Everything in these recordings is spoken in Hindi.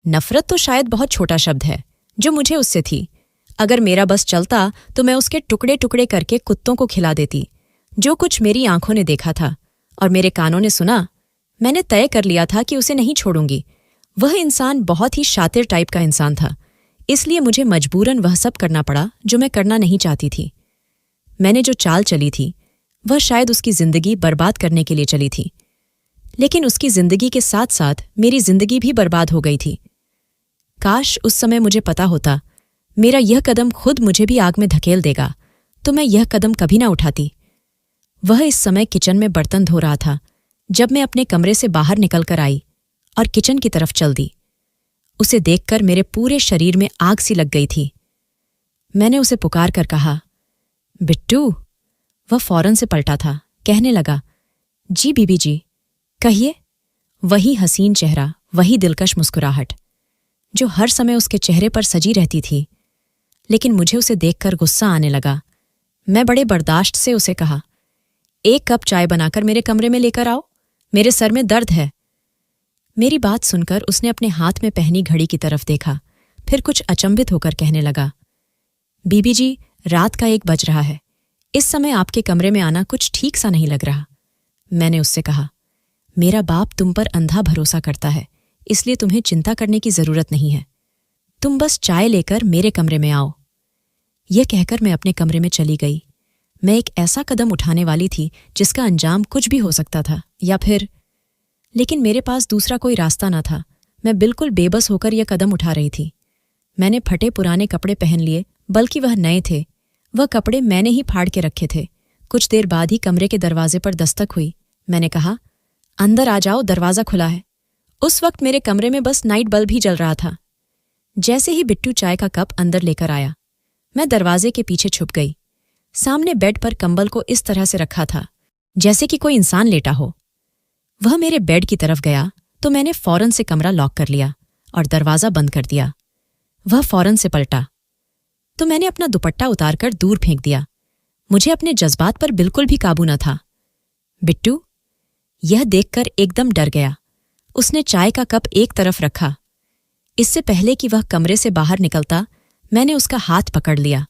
नफरत तो शायद बहुत छोटा शब्द है जो मुझे उससे थी। अगर मेरा बस चलता तो मैं उसके टुकड़े टुकड़े करके कुत्तों को खिला देती। जो कुछ मेरी आंखों ने देखा था और मेरे कानों ने सुना, मैंने तय कर लिया था कि उसे नहीं छोड़ूंगी। वह इंसान बहुत ही शातिर टाइप का इंसान था, इसलिए मुझे मजबूरन वह सब करना पड़ा जो मैं करना नहीं चाहती थी। मैंने जो चाल चली थी वह शायद उसकी जिंदगी बर्बाद करने के लिए चली थी, लेकिन उसकी जिंदगी के साथ साथ मेरी जिंदगी भी बर्बाद हो गई थी। काश उस समय मुझे पता होता मेरा यह कदम खुद मुझे भी आग में धकेल देगा, तो मैं यह कदम कभी ना उठाती। वह इस समय किचन में बर्तन धो रहा था जब मैं अपने कमरे से बाहर निकलकर आई और किचन की तरफ चल दी। उसे देखकर मेरे पूरे शरीर में आग सी लग गई थी। मैंने उसे पुकार कर कहा, बिट्टू। वह फौरन से पलटा था, कहने लगा, जी बीबी जी, कहिए। वही हसीन चेहरा, वही दिलकश मुस्कुराहट जो हर समय उसके चेहरे पर सजी रहती थी। लेकिन मुझे उसे देखकर गुस्सा आने लगा। मैं बड़े बर्दाश्त से उसे कहा, एक कप चाय बनाकर मेरे कमरे में लेकर आओ, मेरे सर में दर्द है। मेरी बात सुनकर उसने अपने हाथ में पहनी घड़ी की तरफ देखा, फिर कुछ अचंभित होकर कहने लगा, बीबी जी, रात का 1 बज रहा है। इस समय आपके कमरे में आना कुछ ठीक सा नहीं लग रहा। मैंने उससे कहा, मेरा बाप तुम पर अंधा भरोसा करता है, इसलिए तुम्हें चिंता करने की जरूरत नहीं है। तुम बस चाय लेकर मेरे कमरे में आओ। यह कहकर मैं अपने कमरे में चली गई। मैं एक ऐसा कदम उठाने वाली थी जिसका अंजाम कुछ भी हो सकता था, या फिर, लेकिन मेरे पास दूसरा कोई रास्ता न था। मैं बिल्कुल बेबस होकर यह कदम उठा रही थी। मैंने फटे पुराने कपड़े पहन लिए, बल्कि वह नए थे। वह कपड़े मैंने ही फाड़ के रखे थे। कुछ देर बाद ही कमरे के दरवाजे पर दस्तक हुई। मैंने कहा, अंदर आ जाओ, दरवाज़ा खुला है। उस वक्त मेरे कमरे में बस नाइट बल्ब ही जल रहा था। जैसे ही बिट्टू चाय का कप अंदर लेकर आया, मैं दरवाजे के पीछे छुप गई। सामने बेड पर कंबल को इस तरह से रखा था जैसे कि कोई इंसान लेटा हो। वह मेरे बेड की तरफ गया तो मैंने फौरन से कमरा लॉक कर लिया और दरवाज़ा बंद कर दिया। वह फौरन से पलटा तो मैंने अपना दुपट्टा उतारकर दूर फेंक दिया। मुझे अपने जज्बात पर बिल्कुल भी काबू न था। बिट्टू, यह देखकर एकदम डर गया। उसने चाय का कप एक तरफ रखा। इससे पहले कि वह कमरे से बाहर निकलता, मैंने उसका हाथ पकड़ लिया।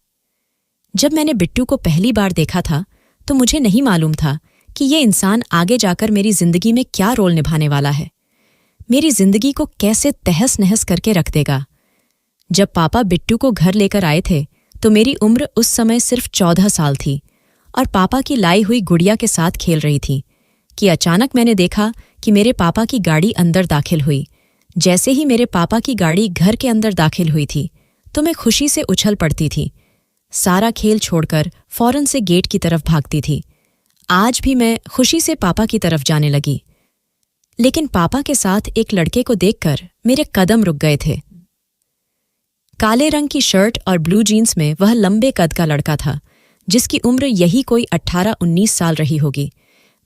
जब मैंने बिट्टू को पहली बार देखा था तो मुझे नहीं मालूम था कि यह इंसान आगे जाकर मेरी जिंदगी में क्या रोल निभाने वाला है, मेरी जिंदगी को कैसे तहस नहस करके रख देगा। जब पापा बिट्टू को घर लेकर आए थे तो मेरी उम्र उस समय सिर्फ 14 साल थी और पापा की लाई हुई गुड़िया के साथ खेल रही थी कि अचानक मैंने देखा कि मेरे पापा की गाड़ी अंदर दाखिल हुई। जैसे ही मेरे पापा की गाड़ी घर के अंदर दाखिल हुई थी तो मैं खुशी से उछल पड़ती थी। सारा खेल छोड़कर फौरन से गेट की तरफ भागती थी। आज भी मैं खुशी से पापा की तरफ जाने लगी, लेकिन पापा के साथ एक लड़के को देखकर मेरे कदम रुक गए थे। काले रंग की शर्ट और ब्लू जीन्स में वह लंबे कद का लड़का था, जिसकी उम्र यही कोई 18-19 साल रही होगी।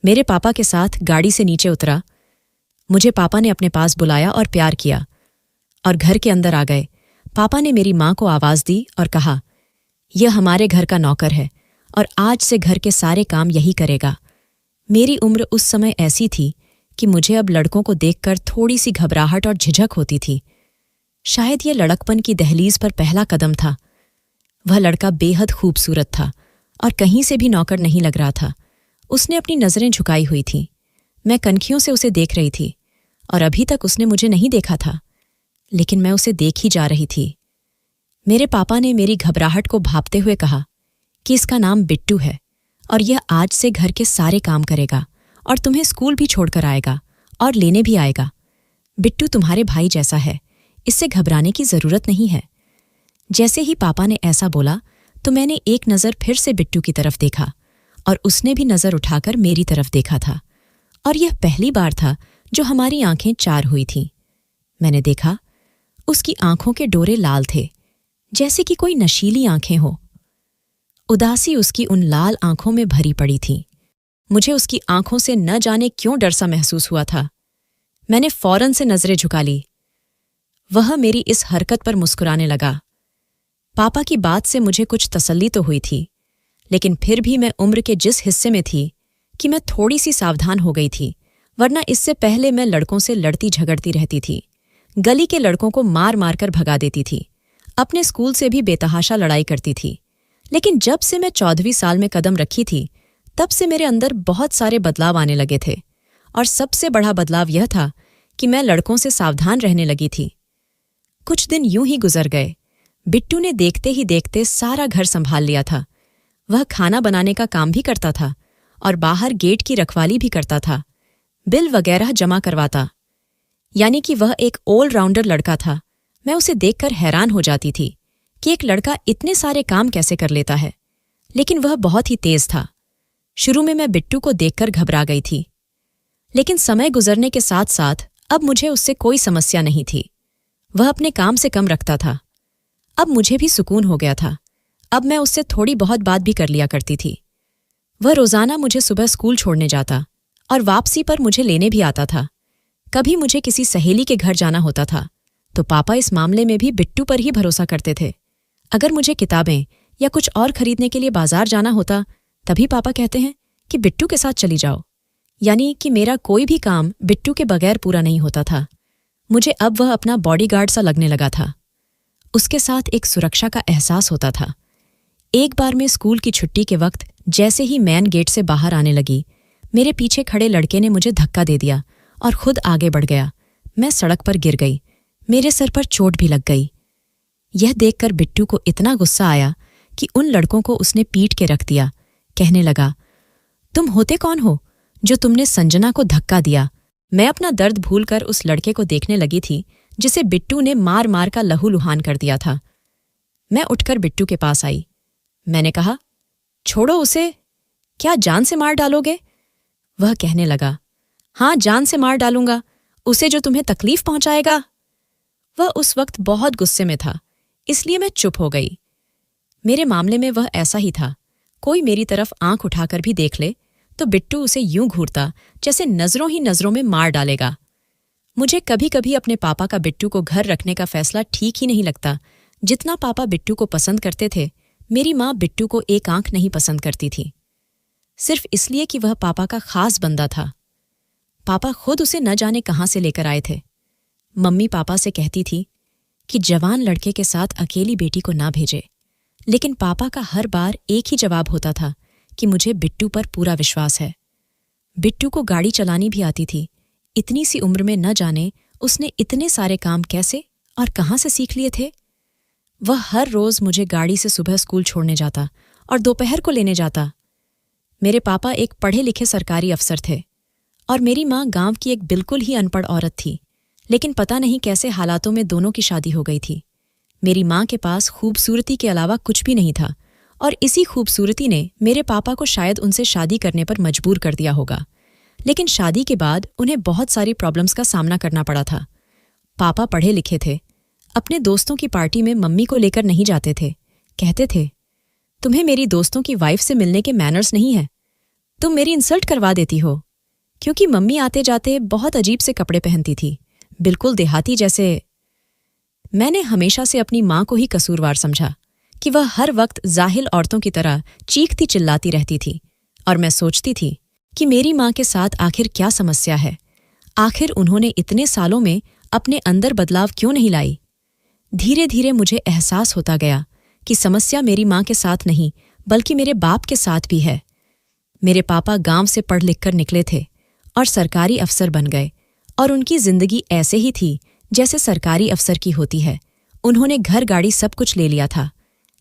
मेरे पापा के साथ गाड़ी से नीचे उतरा। मुझे पापा ने अपने पास बुलाया और प्यार किया और घर के अंदर आ गए। पापा ने मेरी माँ को आवाज़ दी और कहा, यह हमारे घर का नौकर है और आज से घर के सारे काम यही करेगा। मेरी उम्र उस समय ऐसी थी कि मुझे अब लड़कों को देखकर थोड़ी सी घबराहट और झिझक होती थी। शायद यह लड़कपन की दहलीज पर पहला कदम था। वह लड़का बेहद खूबसूरत था और कहीं से भी नौकर नहीं लग रहा था। उसने अपनी नज़रें झुकाई हुई थीं। मैं कनखियों से उसे देख रही थी और अभी तक उसने मुझे नहीं देखा था, लेकिन मैं उसे देख ही जा रही थी। मेरे पापा ने मेरी घबराहट को भांपते हुए कहा कि इसका नाम बिट्टू है और यह आज से घर के सारे काम करेगा और तुम्हें स्कूल भी छोड़कर आएगा और लेने भी आएगा। बिट्टू तुम्हारे भाई जैसा है, इससे घबराने की जरूरत नहीं है। जैसे ही पापा ने ऐसा बोला तो मैंने एक नज़र फिर से बिट्टू की तरफ देखा और उसने भी नज़र उठाकर मेरी तरफ देखा था, और यह पहली बार था जो हमारी आंखें चार हुई थीं। मैंने देखा उसकी आंखों के डोरे लाल थे, जैसे कि कोई नशीली आंखें हो। उदासी उसकी उन लाल आंखों में भरी पड़ी थी। मुझे उसकी आंखों से न जाने क्यों डर सा महसूस हुआ था। मैंने फौरन से नजरें झुका ली। वह मेरी इस हरकत पर मुस्कुराने लगा। पापा की बात से मुझे कुछ तसल्ली तो हुई थी, लेकिन फिर भी मैं उम्र के जिस हिस्से में थी कि मैं थोड़ी सी सावधान हो गई थी, वरना इससे पहले मैं लड़कों से लड़ती झगड़ती रहती थी। गली के लड़कों को मार मार कर भगा देती थी, अपने स्कूल से भी बेतहाशा लड़ाई करती थी। लेकिन जब से मैं 14वीं साल में कदम रखी थी, तब से मेरे अंदर बहुत सारे बदलाव आने लगे थे, और सबसे बड़ा बदलाव यह था कि मैं लड़कों से सावधान रहने लगी थी। कुछ दिन यूं ही गुजर गए। बिट्टू ने देखते ही देखते सारा घर संभाल लिया था। वह खाना बनाने का काम भी करता था और बाहर गेट की रखवाली भी करता था, बिल वगैरह जमा करवाता। यानी कि वह एक ऑलराउंडर लड़का था। मैं उसे देखकर हैरान हो जाती थी कि एक लड़का इतने सारे काम कैसे कर लेता है। लेकिन वह बहुत ही तेज था। शुरू में मैं बिट्टू को देखकर घबरा गई थी, लेकिन समय गुजरने के साथ साथ अब मुझे उससे कोई समस्या नहीं थी। वह अपने काम से कम रखता था। अब मुझे भी सुकून हो गया था। अब मैं उससे थोड़ी बहुत बात भी कर लिया करती थी। वह रोजाना मुझे सुबह स्कूल छोड़ने जाता और वापसी पर मुझे लेने भी आता था। कभी मुझे किसी सहेली के घर जाना होता था तो पापा इस मामले में भी बिट्टू पर ही भरोसा करते थे। अगर मुझे किताबें या कुछ और खरीदने के लिए बाजार जाना होता, तभी पापा कहते हैं कि बिट्टू के साथ चली जाओ। यानी कि मेरा कोई भी काम बिट्टू के बगैर पूरा नहीं होता था। मुझे अब वह अपना बॉडीगार्ड सा लगने लगा था। उसके साथ एक सुरक्षा का एहसास होता था। एक बार मैं स्कूल की छुट्टी के वक्त जैसे ही मैन गेट से बाहर आने लगी, मेरे पीछे खड़े लड़के ने मुझे धक्का दे दिया और खुद आगे बढ़ गया। मैं सड़क पर गिर गई। मेरे सर पर चोट भी लग गई। यह देखकर बिट्टू को इतना गुस्सा आया कि उन लड़कों को उसने पीट के रख दिया। कहने लगा, तुम होते कौन हो जो तुमने संजना को धक्का दिया? मैं अपना दर्द भूलकर उस लड़के को देखने लगी थी जिसे बिट्टू ने मार मार का लहूलुहान कर दिया था। मैं उठकर बिट्टू के पास आई। मैंने कहा, छोड़ो उसे, क्या जान से मार डालोगे? वह कहने लगा, हाँ, जान से मार डालूंगा उसे जो तुम्हें तकलीफ पहुंचाएगा। वह उस वक्त बहुत गुस्से में था, इसलिए मैं चुप हो गई। मेरे मामले में वह ऐसा ही था। कोई मेरी तरफ आंख उठाकर भी देख ले तो बिट्टू उसे यूं घूरता जैसे नजरों ही नजरों में मार डालेगा। मुझे कभी कभी अपने पापा का बिट्टू को घर रखने का फैसला ठीक ही नहीं लगता। जितना पापा बिट्टू को पसंद करते थे, मेरी माँ बिट्टू को एक आंख नहीं पसंद करती थी, सिर्फ इसलिए कि वह पापा का खास बंदा था। पापा खुद उसे न जाने कहाँ से लेकर आए थे। मम्मी पापा से कहती थी कि जवान लड़के के साथ अकेली बेटी को ना भेजे, लेकिन पापा का हर बार एक ही जवाब होता था कि मुझे बिट्टू पर पूरा विश्वास है। बिट्टू को गाड़ी चलानी भी आती थी। इतनी सी उम्र में न जाने उसने इतने सारे काम कैसे और कहाँ से सीख लिए थे। वह हर रोज मुझे गाड़ी से सुबह स्कूल छोड़ने जाता और दोपहर को लेने जाता। मेरे पापा एक पढ़े लिखे सरकारी अफसर थे और मेरी माँ गांव की एक बिल्कुल ही अनपढ़ औरत थी, लेकिन पता नहीं कैसे हालातों में दोनों की शादी हो गई थी। मेरी माँ के पास खूबसूरती के अलावा कुछ भी नहीं था और इसी खूबसूरती ने मेरे पापा को शायद उनसे शादी करने पर मजबूर कर दिया होगा। लेकिन शादी के बाद उन्हें बहुत सारी प्रॉब्लम्स का सामना करना पड़ा था। पापा पढ़े लिखे थे। अपने दोस्तों की पार्टी में मम्मी को लेकर नहीं जाते थे। कहते थे, तुम्हें मेरी दोस्तों की वाइफ से मिलने के मैनर्स नहीं है, तुम मेरी इंसल्ट करवा देती हो। क्योंकि मम्मी आते जाते बहुत अजीब से कपड़े पहनती थी, बिल्कुल देहाती जैसे। मैंने हमेशा से अपनी माँ को ही कसूरवार समझा कि वह हर वक्त जाहिल औरतों की तरह चीखती चिल्लाती रहती थी, और मैं सोचती थी कि मेरी माँ के साथ आखिर क्या समस्या है। आखिर उन्होंने इतने सालों में अपने अंदर बदलाव क्यों नहीं लाई। धीरे धीरे मुझे एहसास होता गया कि समस्या मेरी माँ के साथ नहीं बल्कि मेरे बाप के साथ भी है। मेरे पापा गांव से पढ़ लिख कर निकले थे और सरकारी अफसर बन गए, और उनकी जिंदगी ऐसे ही थी जैसे सरकारी अफसर की होती है। उन्होंने घर गाड़ी सब कुछ ले लिया था,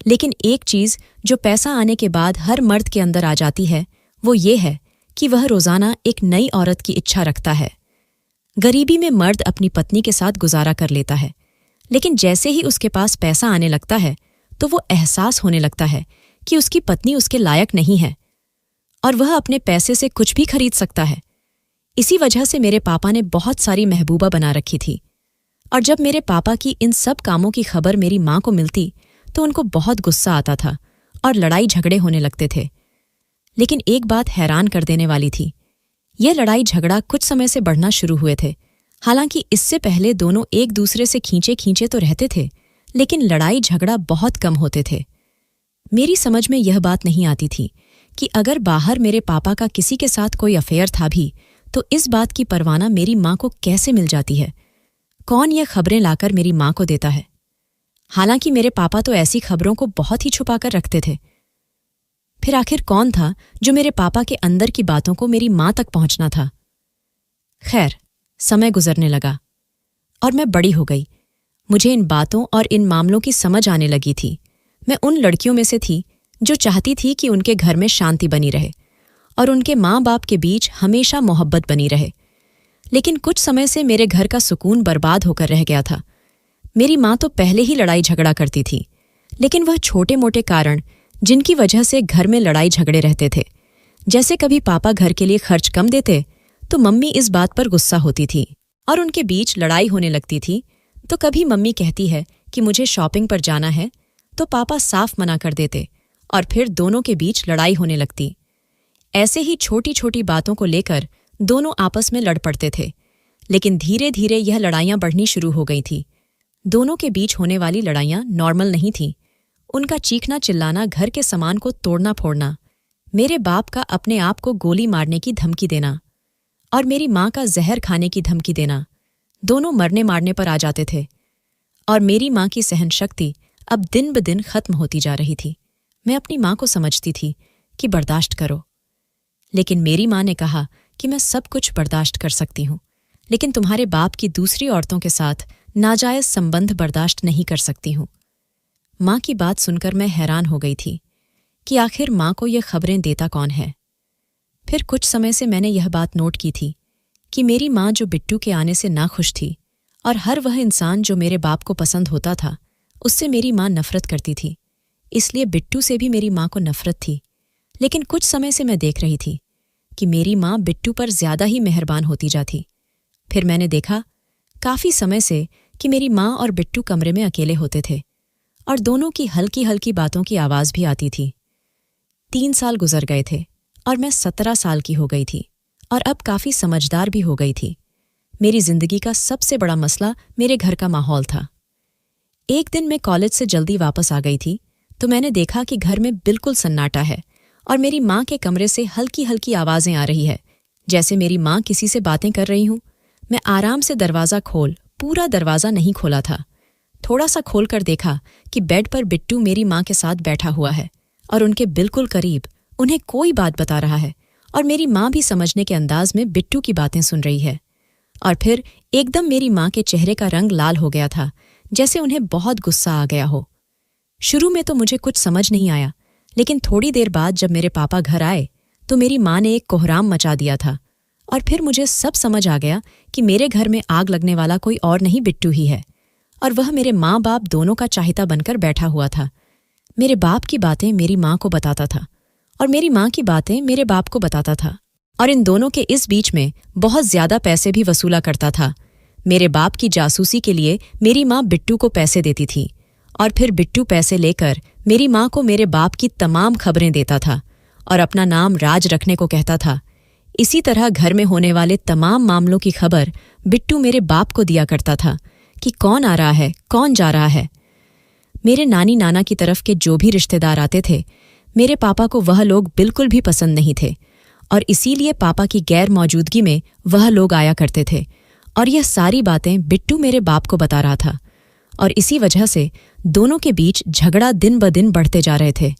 लेकिन एक चीज जो पैसा आने के बाद हर मर्द के अंदर आ जाती है वो ये है कि वह रोजाना एक नई औरत की इच्छा रखता है। गरीबी में मर्द अपनी पत्नी के साथ गुजारा कर लेता है, लेकिन जैसे ही उसके पास पैसा आने लगता है तो वो एहसास होने लगता है कि उसकी पत्नी उसके लायक नहीं है और वह अपने पैसे से कुछ भी खरीद सकता है। इसी वजह से मेरे पापा ने बहुत सारी महबूबा बना रखी थी, और जब मेरे पापा की इन सब कामों की खबर मेरी माँ को मिलती तो उनको बहुत गुस्सा आता था और लड़ाई झगड़े होने लगते थे। लेकिन एक बात हैरान कर देने वाली थी, यह लड़ाई झगड़ा कुछ समय से बढ़ना शुरू हुए थे। हालांकि इससे पहले दोनों एक दूसरे से खींचे खींचे तो रहते थे, लेकिन लड़ाई झगड़ा बहुत कम होते थे। मेरी समझ में यह बात नहीं आती थी कि अगर बाहर मेरे पापा का किसी के साथ कोई अफेयर था भी तो इस बात की परवाना मेरी माँ को कैसे मिल जाती है। कौन ये खबरें लाकर मेरी माँ को देता है? हालांकि मेरे पापा तो ऐसी खबरों को बहुत ही छुपा कर रखते थे। फिर आखिर कौन था जो मेरे पापा के अंदर की बातों को मेरी माँ तक पहुंचना था? खैर, समय गुजरने लगा और मैं बड़ी हो गई। मुझे इन बातों और इन मामलों की समझ आने लगी थी। मैं उन लड़कियों में से थी जो चाहती थी कि उनके घर में शांति बनी रहे और उनके माँ बाप के बीच हमेशा मोहब्बत बनी रहे। लेकिन कुछ समय से मेरे घर का सुकून बर्बाद होकर रह गया था। मेरी माँ तो पहले ही लड़ाई झगड़ा करती थी, लेकिन वह छोटे मोटे कारण जिनकी वजह से घर में लड़ाई झगड़े रहते थे। जैसे कभी पापा घर के लिए खर्च कम देते तो मम्मी इस बात पर गुस्सा होती थी और उनके बीच लड़ाई होने लगती थी। तो कभी मम्मी कहती है कि मुझे शॉपिंग पर जाना है, तो पापा साफ मना कर देते और फिर दोनों के बीच लड़ाई होने लगती। ऐसे ही छोटी छोटी बातों को लेकर दोनों आपस में लड़ पड़ते थे। लेकिन धीरे धीरे यह लड़ाइयाँ बढ़नी शुरू हो गई थी। दोनों के बीच होने वाली लड़ाइयाँ नॉर्मल नहीं थीं। उनका चीखना चिल्लाना, घर के सामान को तोड़ना फोड़ना, मेरे बाप का अपने आप को गोली मारने की धमकी देना और मेरी माँ का जहर खाने की धमकी देना, दोनों मरने मारने पर आ जाते थे। और मेरी माँ की सहन शक्ति अब दिन ब दिन खत्म होती जा रही थी। मैं अपनी माँ को समझती थी कि बर्दाश्त करो, लेकिन मेरी माँ ने कहा कि मैं सब कुछ बर्दाश्त कर सकती हूँ, लेकिन तुम्हारे बाप की दूसरी औरतों के साथ नाजायज संबंध बर्दाश्त नहीं कर सकती हूँ। माँ की बात सुनकर मैं हैरान हो गई थी कि आखिर माँ को ये खबरें देता कौन है। फिर कुछ समय से मैंने यह बात नोट की थी कि मेरी माँ जो बिट्टू के आने से नाखुश थी और हर वह इंसान जो मेरे बाप को पसंद होता था उससे मेरी माँ नफरत करती थी। इसलिए बिट्टू से भी मेरी माँ को नफरत थी। लेकिन कुछ समय से मैं देख रही थी कि मेरी माँ बिट्टू पर ज्यादा ही मेहरबान होती जाती। फिर मैंने देखा काफी समय से कि मेरी माँ और बिट्टू कमरे में अकेले होते थे और दोनों की हल्की हल्की बातों की आवाज भी आती थी। 3 साल गुजर गए थे और मैं 17 साल की हो गई थी और अब काफी समझदार भी हो गई थी। मेरी जिंदगी का सबसे बड़ा मसला मेरे घर का माहौल था। एक दिन मैं कॉलेज से जल्दी वापस आ गई थी तो मैंने देखा कि घर में बिल्कुल सन्नाटा है और मेरी माँ के कमरे से हल्की हल्की आवाजें आ रही है, जैसे मेरी माँ किसी से बातें कर रही हूं। मैं आराम से दरवाजा पूरा दरवाजा नहीं खोला था, थोड़ा सा खोलकर देखा कि बेड पर बिट्टू मेरी माँ के साथ बैठा हुआ है और उनके बिल्कुल करीब उन्हें कोई बात बता रहा है और मेरी माँ भी समझने के अंदाज में बिट्टू की बातें सुन रही है। और फिर एकदम मेरी माँ के चेहरे का रंग लाल हो गया था, जैसे उन्हें बहुत गुस्सा आ गया हो। शुरू में तो मुझे कुछ समझ नहीं आया, लेकिन थोड़ी देर बाद जब मेरे पापा घर आए तो मेरी माँ ने एक कोहराम मचा दिया था और फिर मुझे सब समझ आ गया कि मेरे घर में आग लगने वाला कोई और नहीं बिट्टू ही है और वह मेरे माँ बाप दोनों का चाहता बनकर बैठा हुआ था। मेरे बाप की बातें मेरी माँ को बताता था और मेरी माँ की बातें मेरे बाप को बताता था और इन दोनों के इस बीच में बहुत ज्यादा पैसे भी वसूला करता था। मेरे बाप की जासूसी के लिए मेरी माँ बिट्टू को पैसे देती थी और फिर बिट्टू पैसे लेकर मेरी माँ को मेरे बाप की तमाम खबरें देता था और अपना नाम राज रखने को कहता था। इसी तरह घर में होने वाले तमाम मामलों की खबर बिट्टू मेरे बाप को दिया करता था कि कौन आ रहा है, कौन जा रहा है। मेरे नानी नाना की तरफ के जो भी रिश्तेदार आते थे, मेरे पापा को वह लोग बिल्कुल भी पसंद नहीं थे और इसीलिए पापा की गैर मौजूदगी में वह लोग आया करते थे और यह सारी बातें बिट्टू मेरे बाप को बता रहा था और इसी वजह से दोनों के बीच झगड़ा दिन ब दिन बढ़ते जा रहे थे।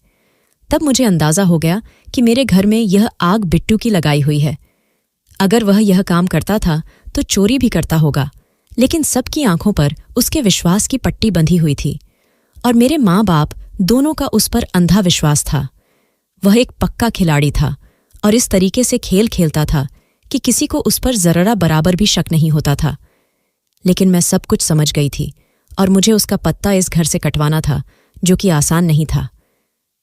तब मुझे अंदाजा हो गया कि मेरे घर में यह आग बिट्टू की लगाई हुई है। अगर वह यह काम करता था तो चोरी भी करता होगा, लेकिन सबकी आंखों पर उसके विश्वास की पट्टी बंधी हुई थी और मेरे माँ बाप दोनों का उस पर अंधा विश्वास था। वह एक पक्का खिलाड़ी था और इस तरीके से खेल खेलता था कि किसी को उस पर जरा बराबर भी शक नहीं होता था। लेकिन मैं सब कुछ समझ गई थी और मुझे उसका पत्ता इस घर से कटवाना था, जो कि आसान नहीं था।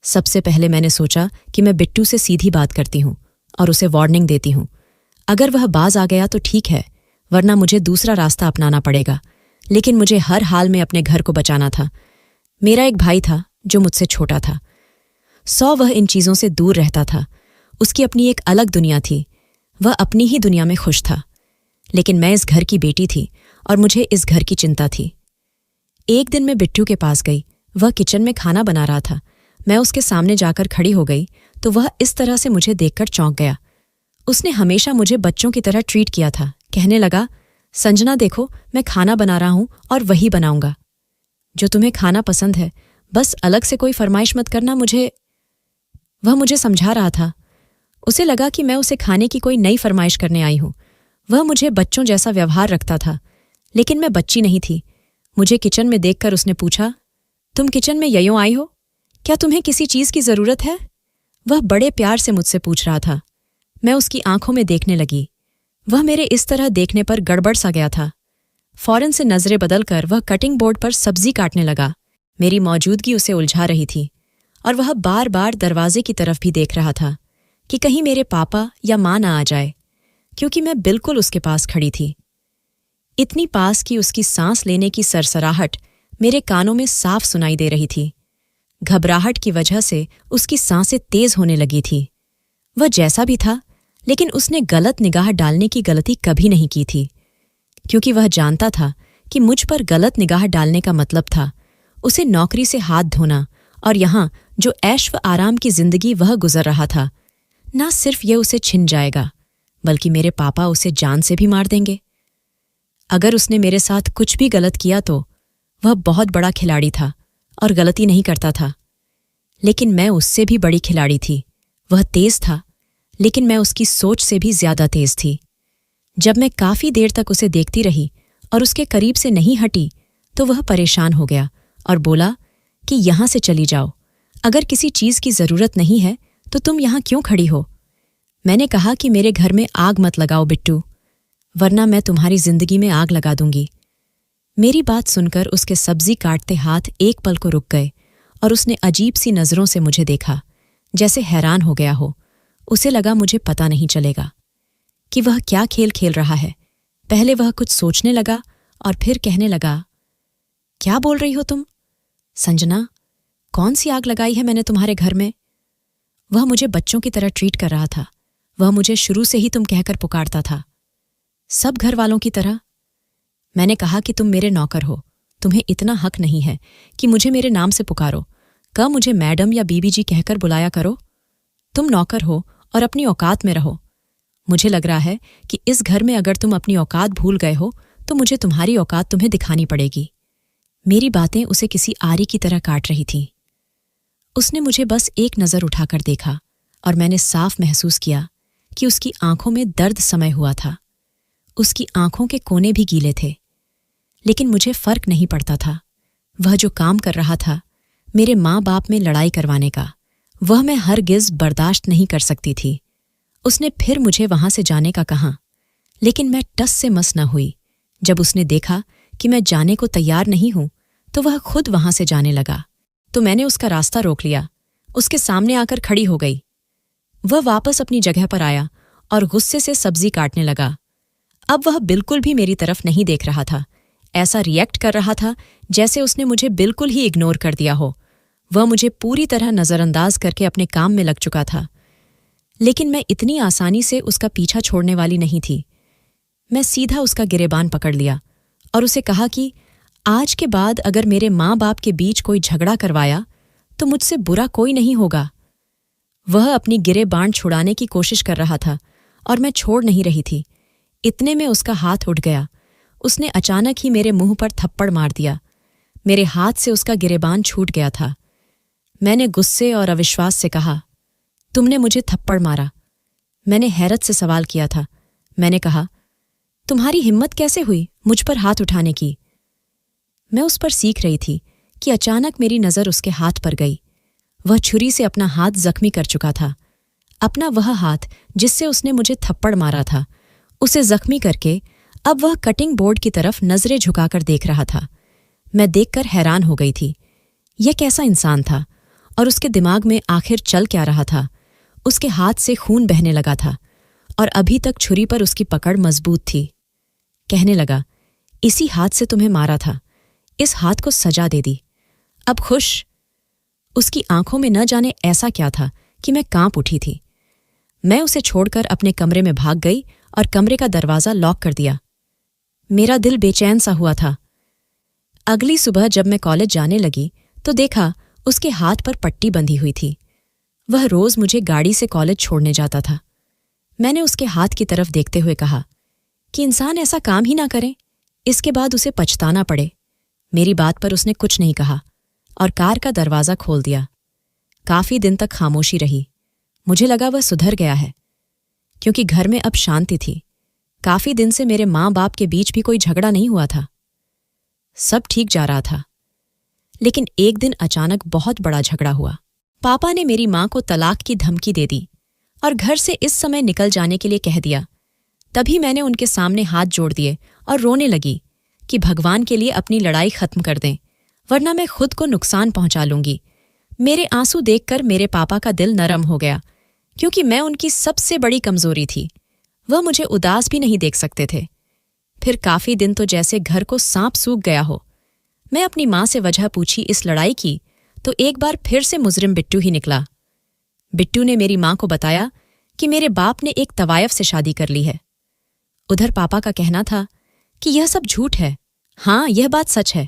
सबसे पहले मैंने सोचा कि मैं बिट्टू से सीधी बात करती हूँ और उसे वार्निंग देती हूँ। अगर वह बाज आ गया तो ठीक है, वरना मुझे दूसरा रास्ता अपनाना पड़ेगा। लेकिन मुझे हर हाल में अपने घर को बचाना था। मेरा एक भाई था जो मुझसे छोटा था। 100 वह इन चीज़ों से दूर रहता था। उसकी अपनी एक अलग दुनिया थी। वह अपनी ही दुनिया में खुश था। लेकिन मैं इस घर की बेटी थी और मुझे इस घर की चिंता थी। एक दिन मैं बिट्टू के पास गई। वह किचन में खाना बना रहा था। मैं उसके सामने जाकर खड़ी हो गई तो वह इस तरह से मुझे देखकर चौंक गया। उसने हमेशा मुझे बच्चों की तरह ट्रीट किया था। कहने लगा, संजना देखो, मैं खाना बना रहा हूं और वही बनाऊंगा। जो तुम्हें खाना पसंद है, बस अलग से कोई फरमाइश मत करना मुझे। वह मुझे समझा रहा था। उसे लगा कि मैं उसे खाने की कोई नई फरमाइश करने आई हूं। वह मुझे बच्चों जैसा व्यवहार रखता था, लेकिन मैं बच्ची नहीं थी। मुझे किचन में देखकर उसने पूछा, तुम किचन में ययों आई हो? क्या तुम्हें किसी चीज की जरूरत है? वह बड़े प्यार से मुझसे पूछ रहा था। मैं उसकी आंखों में देखने लगी। वह मेरे इस तरह देखने पर गड़बड़ सा गया था। फौरन से नजरें बदलकर वह कटिंग बोर्ड पर सब्जी काटने लगा। मेरी मौजूदगी उसे उलझा रही थी और वह बार बार दरवाजे की तरफ भी देख रहा था कि कहीं मेरे पापा या मां ना आ जाए, क्योंकि मैं बिल्कुल उसके पास खड़ी थी। इतनी पास कि उसकी सांस लेने की सरसराहट मेरे कानों में साफ सुनाई दे रही थी। घबराहट की वजह से उसकी सांसें तेज होने लगी थी। वह जैसा भी था, लेकिन उसने गलत निगाह डालने की गलती कभी नहीं की थी, क्योंकि वह जानता था कि मुझ पर गलत निगाह डालने का मतलब था उसे नौकरी से हाथ धोना, और यहां जो ऐश व आराम की जिंदगी वह गुजर रहा था, ना सिर्फ यह उसे छिन जाएगा, बल्कि मेरे पापा उसे जान से भी मार देंगे। अगर उसने मेरे साथ कुछ भी गलत किया तो वह बहुत बड़ा खिलाड़ी था और गलती नहीं करता था, लेकिन मैं उससे भी बड़ी खिलाड़ी थी। वह तेज था, लेकिन मैं उसकी सोच से भी ज्यादा तेज थी। जब मैं काफी देर तक उसे देखती रही और उसके करीब से नहीं हटी, तो वह परेशान हो गया और बोला कि यहां से चली जाओ। अगर किसी चीज की जरूरत नहीं है तो तुम यहां क्यों खड़ी हो? मैंने कहा कि मेरे घर में आग मत लगाओ बिट्टू, वरना मैं तुम्हारी जिंदगी में आग लगा दूंगी। मेरी बात सुनकर उसके सब्जी काटते हाथ एक पल को रुक गए और उसने अजीब सी नजरों से मुझे देखा, जैसे हैरान हो गया हो। उसे लगा मुझे पता नहीं चलेगा कि वह क्या खेल खेल रहा है। पहले वह कुछ सोचने लगा और फिर कहने लगा, क्या बोल रही हो तुम? संजना, कौन सी आग लगाई है मैंने तुम्हारे घर में? वह मुझे बच्चों की तरह ट्रीट कर रहा था। वह मुझे शुरू से ही तुम कहकर पुकारता था, सब घर वालों की तरह। मैंने कहा कि तुम मेरे नौकर हो, तुम्हें इतना हक नहीं है कि मुझे मेरे नाम से पुकारो। कब मुझे मैडम या बीबी जी कहकर बुलाया करो। तुम नौकर हो और अपनी औकात में रहो। मुझे लग रहा है कि इस घर में अगर तुम अपनी औकात भूल गए हो तो मुझे तुम्हारी औकात तुम्हें दिखानी पड़ेगी। मेरी बातें उसे किसी आरी की तरह काट रही थीं। उसने मुझे बस एक नज़र उठाकर देखा और मैंने साफ महसूस किया कि उसकी आंखों में दर्द समय हुआ था। उसकी आंखों के कोने भी गीले थे, लेकिन मुझे फर्क नहीं पड़ता था। वह जो काम कर रहा था मेरे माँ बाप में लड़ाई करवाने का, वह मैं हरगिज बर्दाश्त नहीं कर सकती थी। उसने फिर मुझे वहां से जाने का कहा, लेकिन मैं टस से मस न हुई। जब उसने देखा कि मैं जाने को तैयार नहीं हूं, तो वह खुद वहां से जाने लगा। तो मैंने उसका रास्ता रोक लिया, उसके सामने आकर खड़ी हो गई। वह वापस अपनी जगह पर आया और गुस्से से सब्जी काटने लगा। अब वह बिल्कुल भी मेरी तरफ नहीं देख रहा था। ऐसा रिएक्ट कर रहा था जैसे उसने मुझे बिल्कुल ही इग्नोर कर दिया हो। वह मुझे पूरी तरह नजरअंदाज करके अपने काम में लग चुका था, लेकिन मैं इतनी आसानी से उसका पीछा छोड़ने वाली नहीं थी। मैं सीधा उसका गिरेबान पकड़ लिया और उसे कहा कि आज के बाद अगर मेरे माँ बाप के बीच कोई झगड़ा करवाया तो मुझसे बुरा कोई नहीं होगा। वह अपनी गिरेबान छुड़ाने की कोशिश कर रहा था और मैं छोड़ नहीं रही थी। इतने में उसका हाथ उठ गया। उसने अचानक ही मेरे मुंह पर थप्पड़ मार दिया। मेरे हाथ से उसका गिरेबान छूट गया था। मैंने गुस्से और अविश्वास से कहा, तुमने मुझे थप्पड़ मारा। मैंने हैरत से सवाल किया था। मैंने कहा, तुम्हारी हिम्मत कैसे हुई मुझ पर हाथ उठाने की? मैं उस पर सीख रही थी कि अचानक मेरी नज़र उसके हाथ पर गई। वह छुरी से अपना हाथ जख्मी कर चुका था। अपना वह हाथ जिससे उसने मुझे थप्पड़ मारा था, उसे जख्मी करके अब वह कटिंग बोर्ड की तरफ नजरें झुकाकर देख रहा था। मैं देखकर हैरान हो गई थी। यह कैसा इंसान था और उसके दिमाग में आखिर चल क्या रहा था? उसके हाथ से खून बहने लगा था और अभी तक छुरी पर उसकी पकड़ मजबूत थी। कहने लगा, इसी हाथ से तुम्हें मारा था, इस हाथ को सजा दे दी, अब खुश? उसकी आंखों में न जाने ऐसा क्या था कि मैं कांप उठी थी। मैं उसे छोड़कर अपने कमरे में भाग गई और कमरे का दरवाजा लॉक कर दिया। मेरा दिल बेचैन सा हुआ था। अगली सुबह जब मैं कॉलेज जाने लगी तो देखा उसके हाथ पर पट्टी बंधी हुई थी। वह रोज मुझे गाड़ी से कॉलेज छोड़ने जाता था। मैंने उसके हाथ की तरफ देखते हुए कहा, कि इंसान ऐसा काम ही ना करे, इसके बाद उसे पछताना पड़े। मेरी बात पर उसने कुछ नहीं कहा और कार का दरवाज़ा खोल दिया। काफ़ी दिन तक खामोशी रही। मुझे लगा वह सुधर गया है, क्योंकि घर में अब शांति थी। काफ़ी दिन से मेरे माँ बाप के बीच भी कोई झगड़ा नहीं हुआ था। सब ठीक जा रहा था। लेकिन एक दिन अचानक बहुत बड़ा झगड़ा हुआ। पापा ने मेरी माँ को तलाक की धमकी दे दी और घर से इस समय निकल जाने के लिए कह दिया। तभी मैंने उनके सामने हाथ जोड़ दिए और रोने लगी कि भगवान के लिए अपनी लड़ाई खत्म कर दें, वरना मैं खुद को नुकसान पहुंचा लूंगी। मेरे आंसू देखकर मेरे पापा का दिल नरम हो गया, क्योंकि मैं उनकी सबसे बड़ी कमजोरी थी। वह मुझे उदास भी नहीं देख सकते थे। फिर काफी दिन तो जैसे घर को सांप सूख गया हो। मैं अपनी माँ से वजह पूछी इस लड़ाई की, तो एक बार फिर से मुजरिम बिट्टू ही निकला। बिट्टू ने मेरी माँ को बताया कि मेरे बाप ने एक तवायफ से शादी कर ली है। उधर पापा का कहना था कि यह सब झूठ है। हाँ, यह बात सच है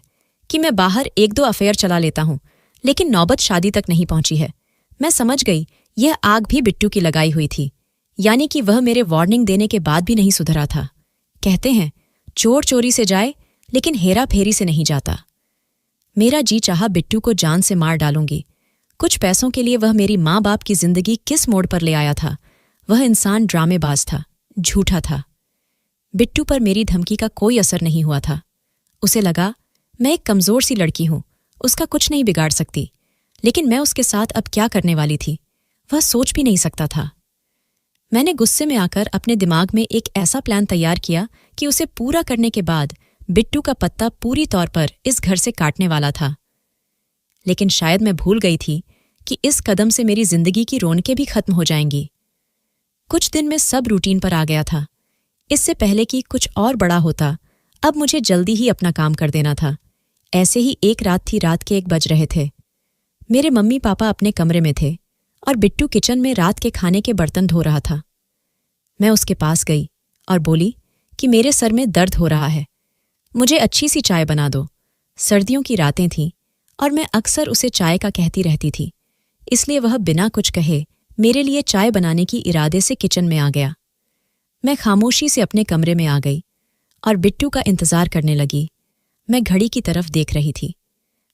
कि मैं बाहर 1-2 अफेयर चला लेता हूँ, लेकिन नौबत शादी तक नहीं पहुंची है। मैं समझ गई यह आग भी बिट्टू की लगाई हुई थी, यानी कि वह मेरे वार्निंग देने के बाद भी नहीं सुधरा था। कहते हैं चोर चोरी से जाए, लेकिन हेरा फेरी से नहीं जाता। मेरा जी चाहा बिट्टू को जान से मार डालूंगी। कुछ पैसों के लिए वह मेरी माँ बाप की जिंदगी किस मोड़ पर ले आया था। वह इंसान ड्रामेबाज था, झूठा था। बिट्टू पर मेरी धमकी का कोई असर नहीं हुआ था। उसे लगा मैं एक कमजोर सी लड़की हूं, उसका कुछ नहीं बिगाड़ सकती। लेकिन मैं उसके साथ अब क्या करने वाली थी, वह सोच भी नहीं सकता था। मैंने गुस्से में आकर अपने दिमाग में एक ऐसा प्लान तैयार किया कि उसे पूरा करने के बाद बिट्टू का पत्ता पूरी तौर पर इस घर से काटने वाला था। लेकिन शायद मैं भूल गई थी कि इस कदम से मेरी जिंदगी की रौनकें भी खत्म हो जाएंगी। कुछ दिन में सब रूटीन पर आ गया था। इससे पहले कि कुछ और बड़ा होता, अब मुझे जल्दी ही अपना काम कर देना था। ऐसे ही एक रात थी, रात के 1 बज रहे थे। मेरे मम्मी पापा अपने कमरे में थे और बिट्टू किचन में रात के खाने के बर्तन धो रहा था। मैं उसके पास गई और बोली कि मेरे सर में दर्द हो रहा है, मुझे अच्छी सी चाय बना दो। सर्दियों की रातें थीं और मैं अक्सर उसे चाय का कहती रहती थी, इसलिए वह बिना कुछ कहे मेरे लिए चाय बनाने की इरादे से किचन में आ गया। मैं खामोशी से अपने कमरे में आ गई और बिट्टू का इंतजार करने लगी। मैं घड़ी की तरफ देख रही थी।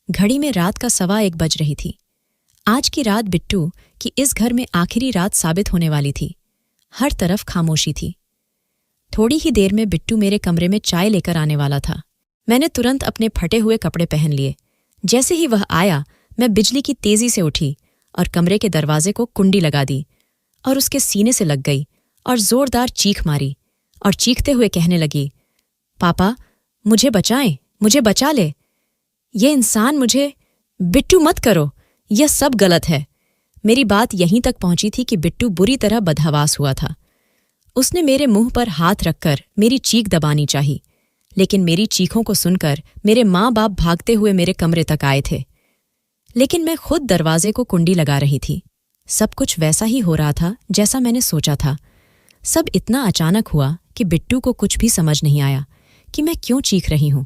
घड़ी में रात का 1:15 बज रही थी। आज की रात बिट्टू की इस घर में आखिरी रात साबित होने वाली थी। हर तरफ खामोशी थी। थोड़ी ही देर में बिट्टू मेरे कमरे में चाय लेकर आने वाला था। मैंने तुरंत अपने फटे हुए कपड़े पहन लिए। जैसे ही वह आया, मैं बिजली की तेजी से उठी और कमरे के दरवाजे को कुंडी लगा दी और उसके सीने से लग गई और जोरदार चीख मारी और चीखते हुए कहने लगी, पापा मुझे बचाएं, मुझे बचा ले। ये इंसान मुझे। बिट्टू मत करो, यह सब गलत है। मेरी बात यहीं तक पहुंची थी कि बिट्टू बुरी तरह बदहवास हुआ था। उसने मेरे मुंह पर हाथ रखकर मेरी चीख दबानी चाही, लेकिन मेरी चीखों को सुनकर मेरे माँ बाप भागते हुए मेरे कमरे तक आए थे। लेकिन मैं खुद दरवाजे को कुंडी लगा रही थी। सब कुछ वैसा ही हो रहा था जैसा मैंने सोचा था। सब इतना अचानक हुआ कि बिट्टू को कुछ भी समझ नहीं आया कि मैं क्यों चीख रही हूं।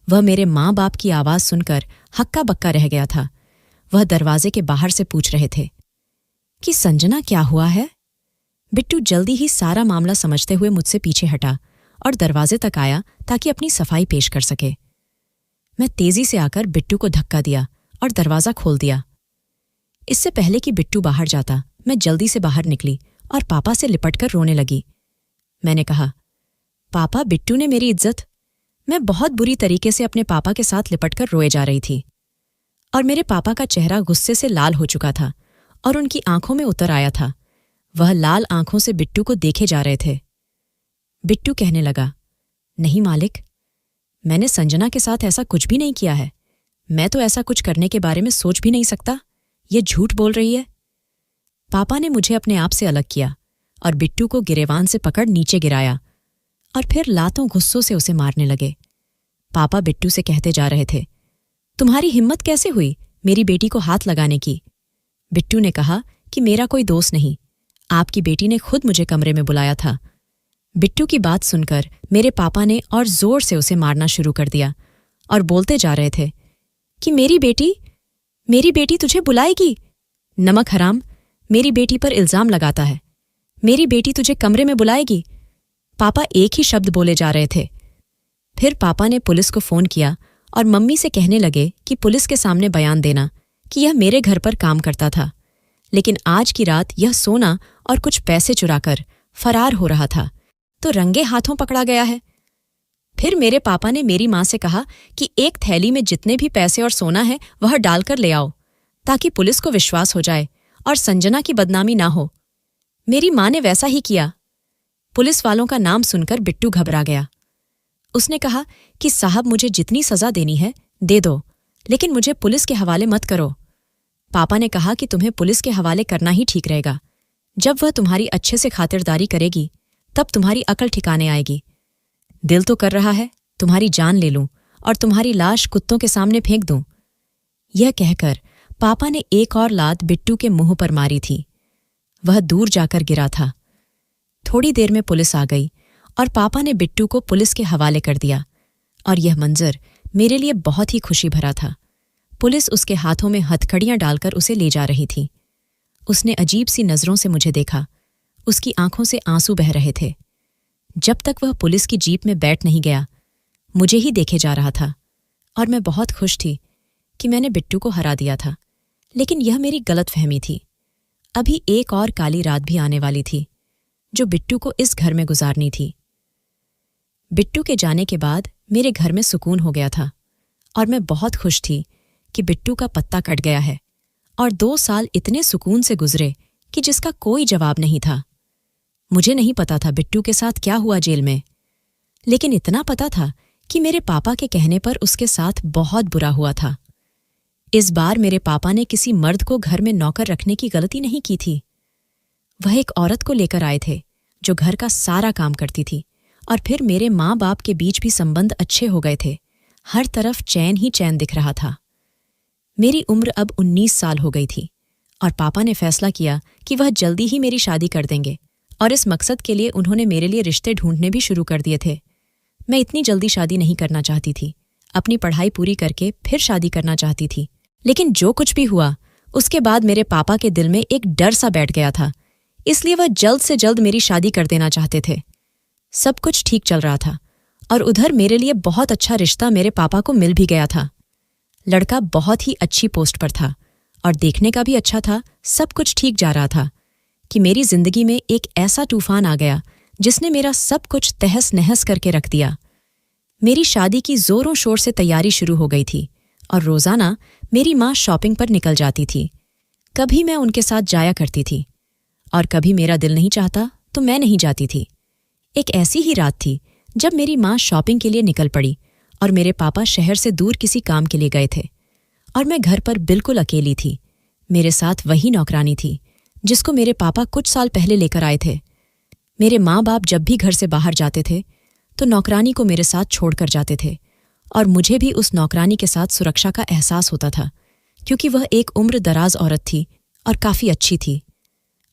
वह मेरे माँ बाप की आवाज़ सुनकर हक्का बक्का रह गया था। वह दरवाजे के बाहर से पूछ रहे थे कि संजना क्या हुआ है। बिट्टू जल्दी ही सारा मामला समझते हुए मुझसे पीछे हटा और दरवाजे तक आया ताकि अपनी सफाई पेश कर सके। मैं तेजी से आकर बिट्टू को धक्का दिया और दरवाज़ा खोल दिया। इससे पहले कि बिट्टू बाहर जाता, मैं जल्दी से बाहर निकली और पापा से लिपटकर रोने लगी। मैंने कहा, पापा बिट्टू ने मेरी इज्जत। मैं बहुत बुरी तरीके से अपने पापा के साथ लिपटकर रोए जा रही थी और मेरे पापा का चेहरा गुस्से से लाल हो चुका था और उनकी आंखों में उतर आया था। वह लाल आंखों से बिट्टू को देखे जा रहे थे। बिट्टू कहने लगा, नहीं मालिक, मैंने संजना के साथ ऐसा कुछ भी नहीं किया है। मैं तो ऐसा कुछ करने के बारे में सोच भी नहीं सकता। ये झूठ बोल रही है। पापा ने मुझे अपने आप से अलग किया और बिट्टू को गिरेवान से पकड़ नीचे गिराया और फिर लातों गुस्सों से उसे मारने लगे। पापा बिट्टू से कहते जा रहे थे, तुम्हारी हिम्मत कैसे हुई मेरी बेटी को हाथ लगाने की। बिट्टू ने कहा कि मेरा कोई दोस्त नहीं, आपकी बेटी ने खुद मुझे कमरे में बुलाया था। बिट्टू की बात सुनकर मेरे पापा ने और जोर से उसे मारना शुरू कर दिया और बोलते जा रहे थे कि मेरी बेटी तुझे बुलाएगी। नमक हराम, मेरी बेटी पर इल्जाम लगाता है। मेरी बेटी तुझे कमरे में बुलाएगी। पापा एक ही शब्द बोले जा रहे थे। फिर पापा ने पुलिस को फ़ोन किया और मम्मी से कहने लगे कि पुलिस के सामने बयान देना कि यह मेरे घर पर काम करता था, लेकिन आज की रात यह सोना और कुछ पैसे चुराकर फरार हो रहा था, तो रंगे हाथों पकड़ा गया है। फिर मेरे पापा ने मेरी माँ से कहा कि एक थैली में जितने भी पैसे और सोना है वह डालकर ले आओ, ताकि पुलिस को विश्वास हो जाए और संजना की बदनामी ना हो। मेरी माँ ने वैसा ही किया। पुलिस वालों का नाम सुनकर बिट्टू घबरा गया। उसने कहा कि साहब, मुझे जितनी सजा देनी है दे दो, लेकिन मुझे पुलिस के हवाले मत करो। पापा ने कहा कि तुम्हें पुलिस के हवाले करना ही ठीक रहेगा। जब वह तुम्हारी अच्छे से खातिरदारी करेगी तब तुम्हारी अकल ठिकाने आएगी। दिल तो कर रहा है तुम्हारी जान ले लूं और तुम्हारी लाश कुत्तों के सामने फेंक दूं। यह कहकर पापा ने एक और लात बिट्टू के मुंह पर मारी थी। वह दूर जाकर गिरा था। थोड़ी देर में पुलिस आ गई और पापा ने बिट्टू को पुलिस के हवाले कर दिया, और यह मंजर मेरे लिए बहुत ही खुशी भरा था। पुलिस उसके हाथों में हथकड़ियां डालकर उसे ले जा रही थी। उसने अजीब सी नजरों से मुझे देखा। उसकी आंखों से आंसू बह रहे थे। जब तक वह पुलिस की जीप में बैठ नहीं गया, मुझे ही देखे जा रहा था, और मैं बहुत खुश थी कि मैंने बिट्टू को हरा दिया था। लेकिन यह मेरी गलतफहमी थी। अभी एक और काली रात भी आने वाली थी, जो बिट्टू को इस घर में गुजारनी थी। बिट्टू के जाने के बाद मेरे घर में सुकून हो गया था, और मैं बहुत खुश थी कि बिट्टू का पत्ता कट गया है, और 2 साल इतने सुकून से गुजरे कि जिसका कोई जवाब नहीं था। मुझे नहीं पता था बिट्टू के साथ क्या हुआ जेल में, लेकिन इतना पता था कि मेरे पापा के कहने पर उसके साथ बहुत बुरा हुआ था। इस बार मेरे पापा ने किसी मर्द को घर में नौकर रखने की गलती नहीं की थी। वह एक औरत को लेकर आए थे जो घर का सारा काम करती थी, और फिर मेरे माँ बाप के बीच भी संबंध अच्छे हो गए थे। हर तरफ चैन ही चैन दिख रहा था। मेरी उम्र अब 19 साल हो गई थी, और पापा ने फैसला किया कि वह जल्दी ही मेरी शादी कर देंगे, और इस मकसद के लिए उन्होंने मेरे लिए रिश्ते ढूंढने भी शुरू कर दिए थे। मैं इतनी जल्दी शादी नहीं करना चाहती थी। अपनी पढ़ाई पूरी करके फिर शादी करना चाहती थी। लेकिन जो कुछ भी हुआ, उसके बाद मेरे पापा के दिल में एक डर सा बैठ गया था, इसलिए वह जल्द से जल्द मेरी शादी कर देना चाहते थे। सब कुछ ठीक चल रहा था, और उधर मेरे लिए बहुत अच्छा रिश्ता मेरे पापा को मिल भी गया था। लड़का बहुत ही अच्छी पोस्ट पर था, और देखने का भी अच्छा था। सब कुछ ठीक जा रहा था कि मेरी जिंदगी में एक ऐसा तूफान आ गया जिसने मेरा सब कुछ तहस नहस करके रख दिया। मेरी शादी की जोरों शोर से तैयारी शुरू हो गई थी, और रोजाना मेरी माँ शॉपिंग पर निकल जाती थी। कभी मैं उनके साथ जाया करती थी, और कभी मेरा दिल नहीं चाहता तो मैं नहीं जाती थी। एक ऐसी ही रात थी जब मेरी माँ शॉपिंग के लिए निकल पड़ी, और मेरे पापा शहर से दूर किसी काम के लिए गए थे, और मैं घर पर बिल्कुल अकेली थी। मेरे साथ वही नौकरानी थी जिसको मेरे पापा कुछ साल पहले लेकर आए थे। मेरे माँ बाप जब भी घर से बाहर जाते थे तो नौकरानी को मेरे साथ छोड़कर जाते थे, और मुझे भी उस नौकरानी के साथ सुरक्षा का एहसास होता था, क्योंकि वह एक उम्र दराज औरत थी और काफ़ी अच्छी थी।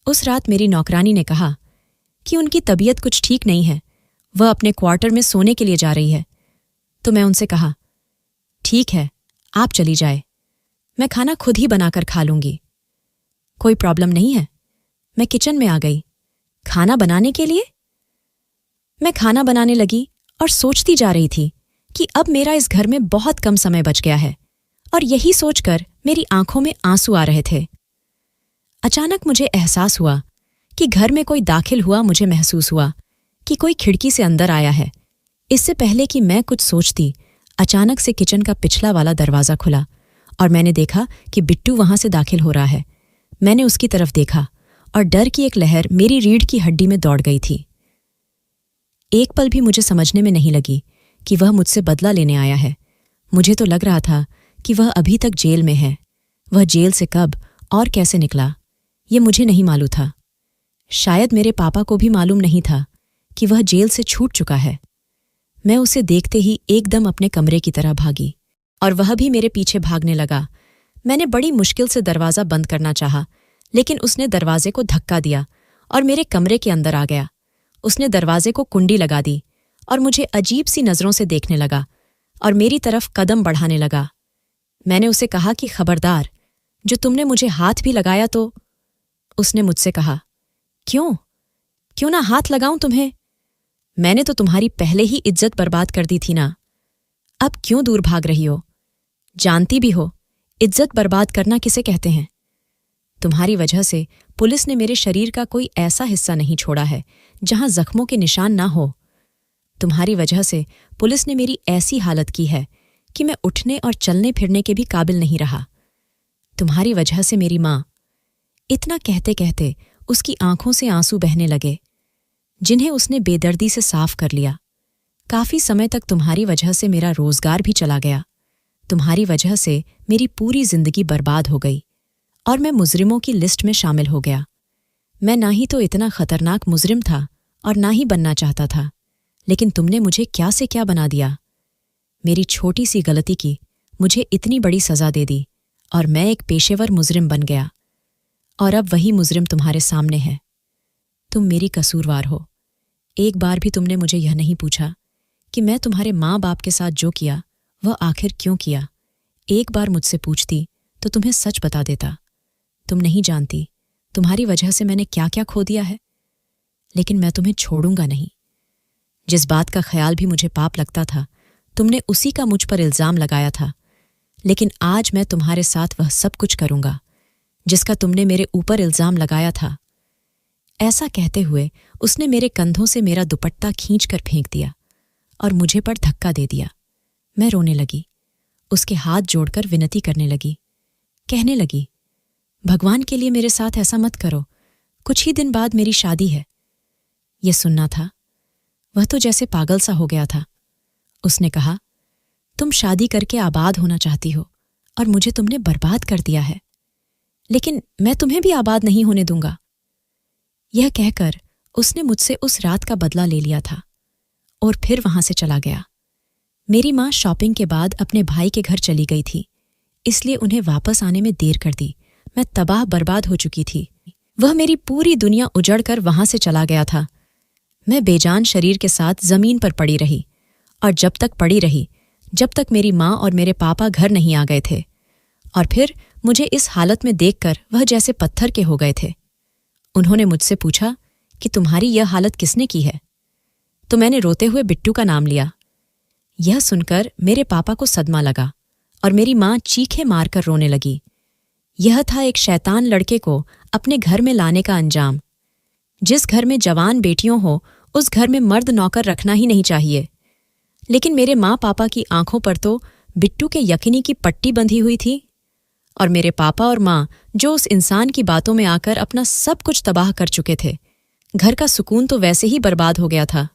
उस रात मेरी नौकरानी ने कहा कि उनकी तबीयत कुछ ठीक नहीं है, वह अपने क्वार्टर में सोने के लिए जा रही है। तो मैं उनसे कहा, ठीक है, आप चली जाए, मैं खाना खुद ही बनाकर खा लूंगी। कोई प्रॉब्लम नहीं है। मैं किचन में आ गई। खाना बनाने के लिए? मैं खाना बनाने लगी और सोचती जा रही थी कि अब मेरा इस घर में बहुत कम समय बच गया है, और यही सोचकर मेरी आंखों में आंसू आ रहे थे। अचानक मुझे एहसास हुआ कि घर में कोई दाखिल हुआ। मुझे महसूस हुआ कि कोई खिड़की से अंदर आया है। इससे पहले कि मैं कुछ सोचती, अचानक से किचन का पिछला वाला दरवाज़ा खुला, और मैंने देखा कि बिट्टू वहां से दाखिल हो रहा है। मैंने उसकी तरफ देखा, और डर की एक लहर मेरी रीढ़ की हड्डी में दौड़ गई थी। एक पल भी मुझे समझने में नहीं लगी कि वह मुझसे बदला लेने आया है। मुझे तो लग रहा था कि वह अभी तक जेल में है। वह जेल से कब और कैसे निकला, ये मुझे नहीं मालूम था। शायद मेरे पापा को भी मालूम नहीं था कि वह जेल से छूट चुका है। मैं उसे देखते ही एकदम अपने कमरे की तरह भागी, और वह भी मेरे पीछे भागने लगा। मैंने बड़ी मुश्किल से दरवाज़ा बंद करना चाहा, लेकिन उसने दरवाजे को धक्का दिया और मेरे कमरे के अंदर आ गया। उसने दरवाजे को कुंडी लगा दी और मुझे अजीब सी नज़रों से देखने लगा और मेरी तरफ कदम बढ़ाने लगा। मैंने उसे कहा कि खबरदार, जो तुमने मुझे हाथ भी लगाया तो। उसने मुझसे कहा, क्यों ना हाथ लगाऊं तुम्हें? मैंने तो तुम्हारी पहले ही इज्जत बर्बाद कर दी थी ना। अब क्यों दूर भाग रही हो? जानती भी हो इज्जत बर्बाद करना किसे कहते हैं। तुम्हारी वजह से पुलिस ने मेरे शरीर का कोई ऐसा हिस्सा नहीं छोड़ा है जहां जख्मों के निशान ना हो। तुम्हारी वजह से पुलिस ने मेरी ऐसी हालत की है कि मैं उठने और चलने फिरने के भी काबिल नहीं रहा। तुम्हारी वजह से मेरी मां। इतना कहते कहते उसकी आंखों से आंसू बहने लगे, जिन्हें उसने बेदर्दी से साफ कर लिया। काफी समय तक तुम्हारी वजह से मेरा रोजगार भी चला गया। तुम्हारी वजह से मेरी पूरी जिंदगी बर्बाद हो गई और मैं मुजरिमों की लिस्ट में शामिल हो गया। मैं ना ही तो इतना खतरनाक मुजरिम था और ना ही बनना चाहता था, लेकिन तुमने मुझे क्या से क्या बना दिया। मेरी छोटी सी गलती की मुझे इतनी बड़ी सजा दे दी और मैं एक पेशेवर मुजरिम बन गया। और अब वही मुजरिम तुम्हारे सामने है। तुम मेरी कसूरवार हो। एक बार भी तुमने मुझे यह नहीं पूछा कि मैं तुम्हारे माँ बाप के साथ जो किया वह आखिर क्यों किया। एक बार मुझसे पूछती तो तुम्हें सच बता देता। तुम नहीं जानती तुम्हारी वजह से मैंने क्या क्या खो दिया है, लेकिन मैं तुम्हें छोड़ूंगा नहीं। जिस बात का ख्याल भी मुझे पाप लगता था, तुमने उसी का मुझ पर इल्जाम लगाया था, लेकिन आज मैं तुम्हारे साथ वह सब कुछ करूंगा जिसका तुमने मेरे ऊपर इल्जाम लगाया था। ऐसा कहते हुए उसने मेरे कंधों से मेरा दुपट्टा खींचकर फेंक दिया और मुझे पर धक्का दे दिया। मैं रोने लगी, उसके हाथ जोड़कर विनती करने लगी, कहने लगी, भगवान के लिए मेरे साथ ऐसा मत करो, कुछ ही दिन बाद मेरी शादी है। यह सुनना था। वह तो जैसे पागल सा हो गया था। उसने कहा, तुम शादी करके आबाद होना चाहती हो और मुझे तुमने बर्बाद कर दिया है, लेकिन मैं तुम्हें भी आबाद नहीं होने दूंगा। यह कहकर उसने मुझसे उस रात का बदला ले लिया था और फिर वहां से चला गया। मेरी मां शॉपिंग के बाद अपने भाई के घर चली गई थी, इसलिए उन्हें वापस आने में देर कर दी। मैं तबाह बर्बाद हो चुकी थी। वह मेरी पूरी दुनिया उजड़कर वहां से चला गया था। मैं बेजान शरीर के साथ जमीन पर पड़ी रही, और जब तक पड़ी रही जब तक मेरी मां और मेरे पापा घर नहीं आ गए थे। और फिर मुझे इस हालत में देखकर वह जैसे पत्थर के हो गए थे। उन्होंने मुझसे पूछा कि तुम्हारी यह हालत किसने की है, तो मैंने रोते हुए बिट्टू का नाम लिया। यह सुनकर मेरे पापा को सदमा लगा और मेरी मां चीखे मारकर रोने लगी। यह था एक शैतान लड़के को अपने घर में लाने का अंजाम। जिस घर में जवान बेटियों हो उस घर में मर्द नौकर रखना ही नहीं चाहिए, लेकिन मेरे माँ पापा की आंखों पर तो बिट्टू के यकीनी की पट्टी बंधी हुई थी। और मेरे पापा और माँ जो उस इंसान की बातों में आकर अपना सब कुछ तबाह कर चुके थे, घर का सुकून तो वैसे ही बर्बाद हो गया था।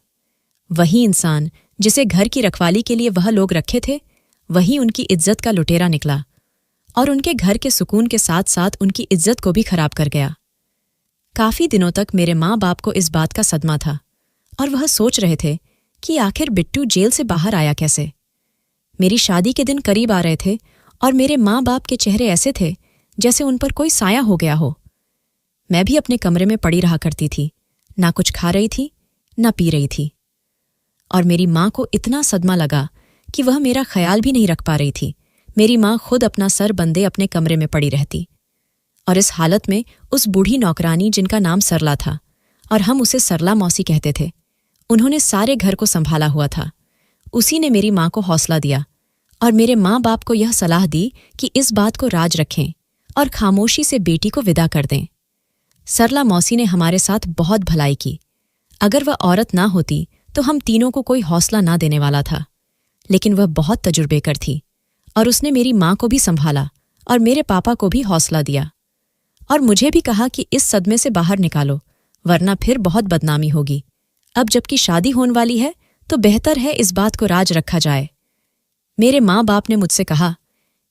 वही इंसान जिसे घर की रखवाली के लिए वह लोग रखे थे, वही उनकी इज्जत का लुटेरा निकला और उनके घर के सुकून के साथ साथ उनकी इज्जत को भी खराब कर गया। काफी दिनों तक मेरे माँ बाप को इस बात का सदमा था और वह सोच रहे थे कि आखिर बिट्टू जेल से बाहर आया कैसे। मेरी शादी के दिन करीब आ रहे थे और मेरे माँ बाप के चेहरे ऐसे थे जैसे उन पर कोई साया हो गया हो। मैं भी अपने कमरे में पड़ी रहा करती थी, ना कुछ खा रही थी ना पी रही थी। और मेरी माँ को इतना सदमा लगा कि वह मेरा ख्याल भी नहीं रख पा रही थी। मेरी माँ खुद अपना सर बंधे अपने कमरे में पड़ी रहती, और इस हालत में उस बूढ़ी नौकरानी जिनका नाम सरला था और हम उसे सरला मौसी कहते थे, उन्होंने सारे घर को संभाला हुआ था। उसी ने मेरी माँ को हौसला दिया और मेरे माँ बाप को यह सलाह दी कि इस बात को राज रखें और खामोशी से बेटी को विदा कर दें। सरला मौसी ने हमारे साथ बहुत भलाई की। अगर वह औरत ना होती तो हम तीनों को कोई हौसला ना देने वाला था, लेकिन वह बहुत तजुर्बेकर थी और उसने मेरी माँ को भी संभाला और मेरे पापा को भी हौसला दिया और मुझे भी कहा कि इस सदमे से बाहर निकालो, वरना फिर बहुत बदनामी होगी। अब जबकि शादी होने वाली है तो बेहतर है इस बात को राज रखा जाए। मेरे माँ बाप ने मुझसे कहा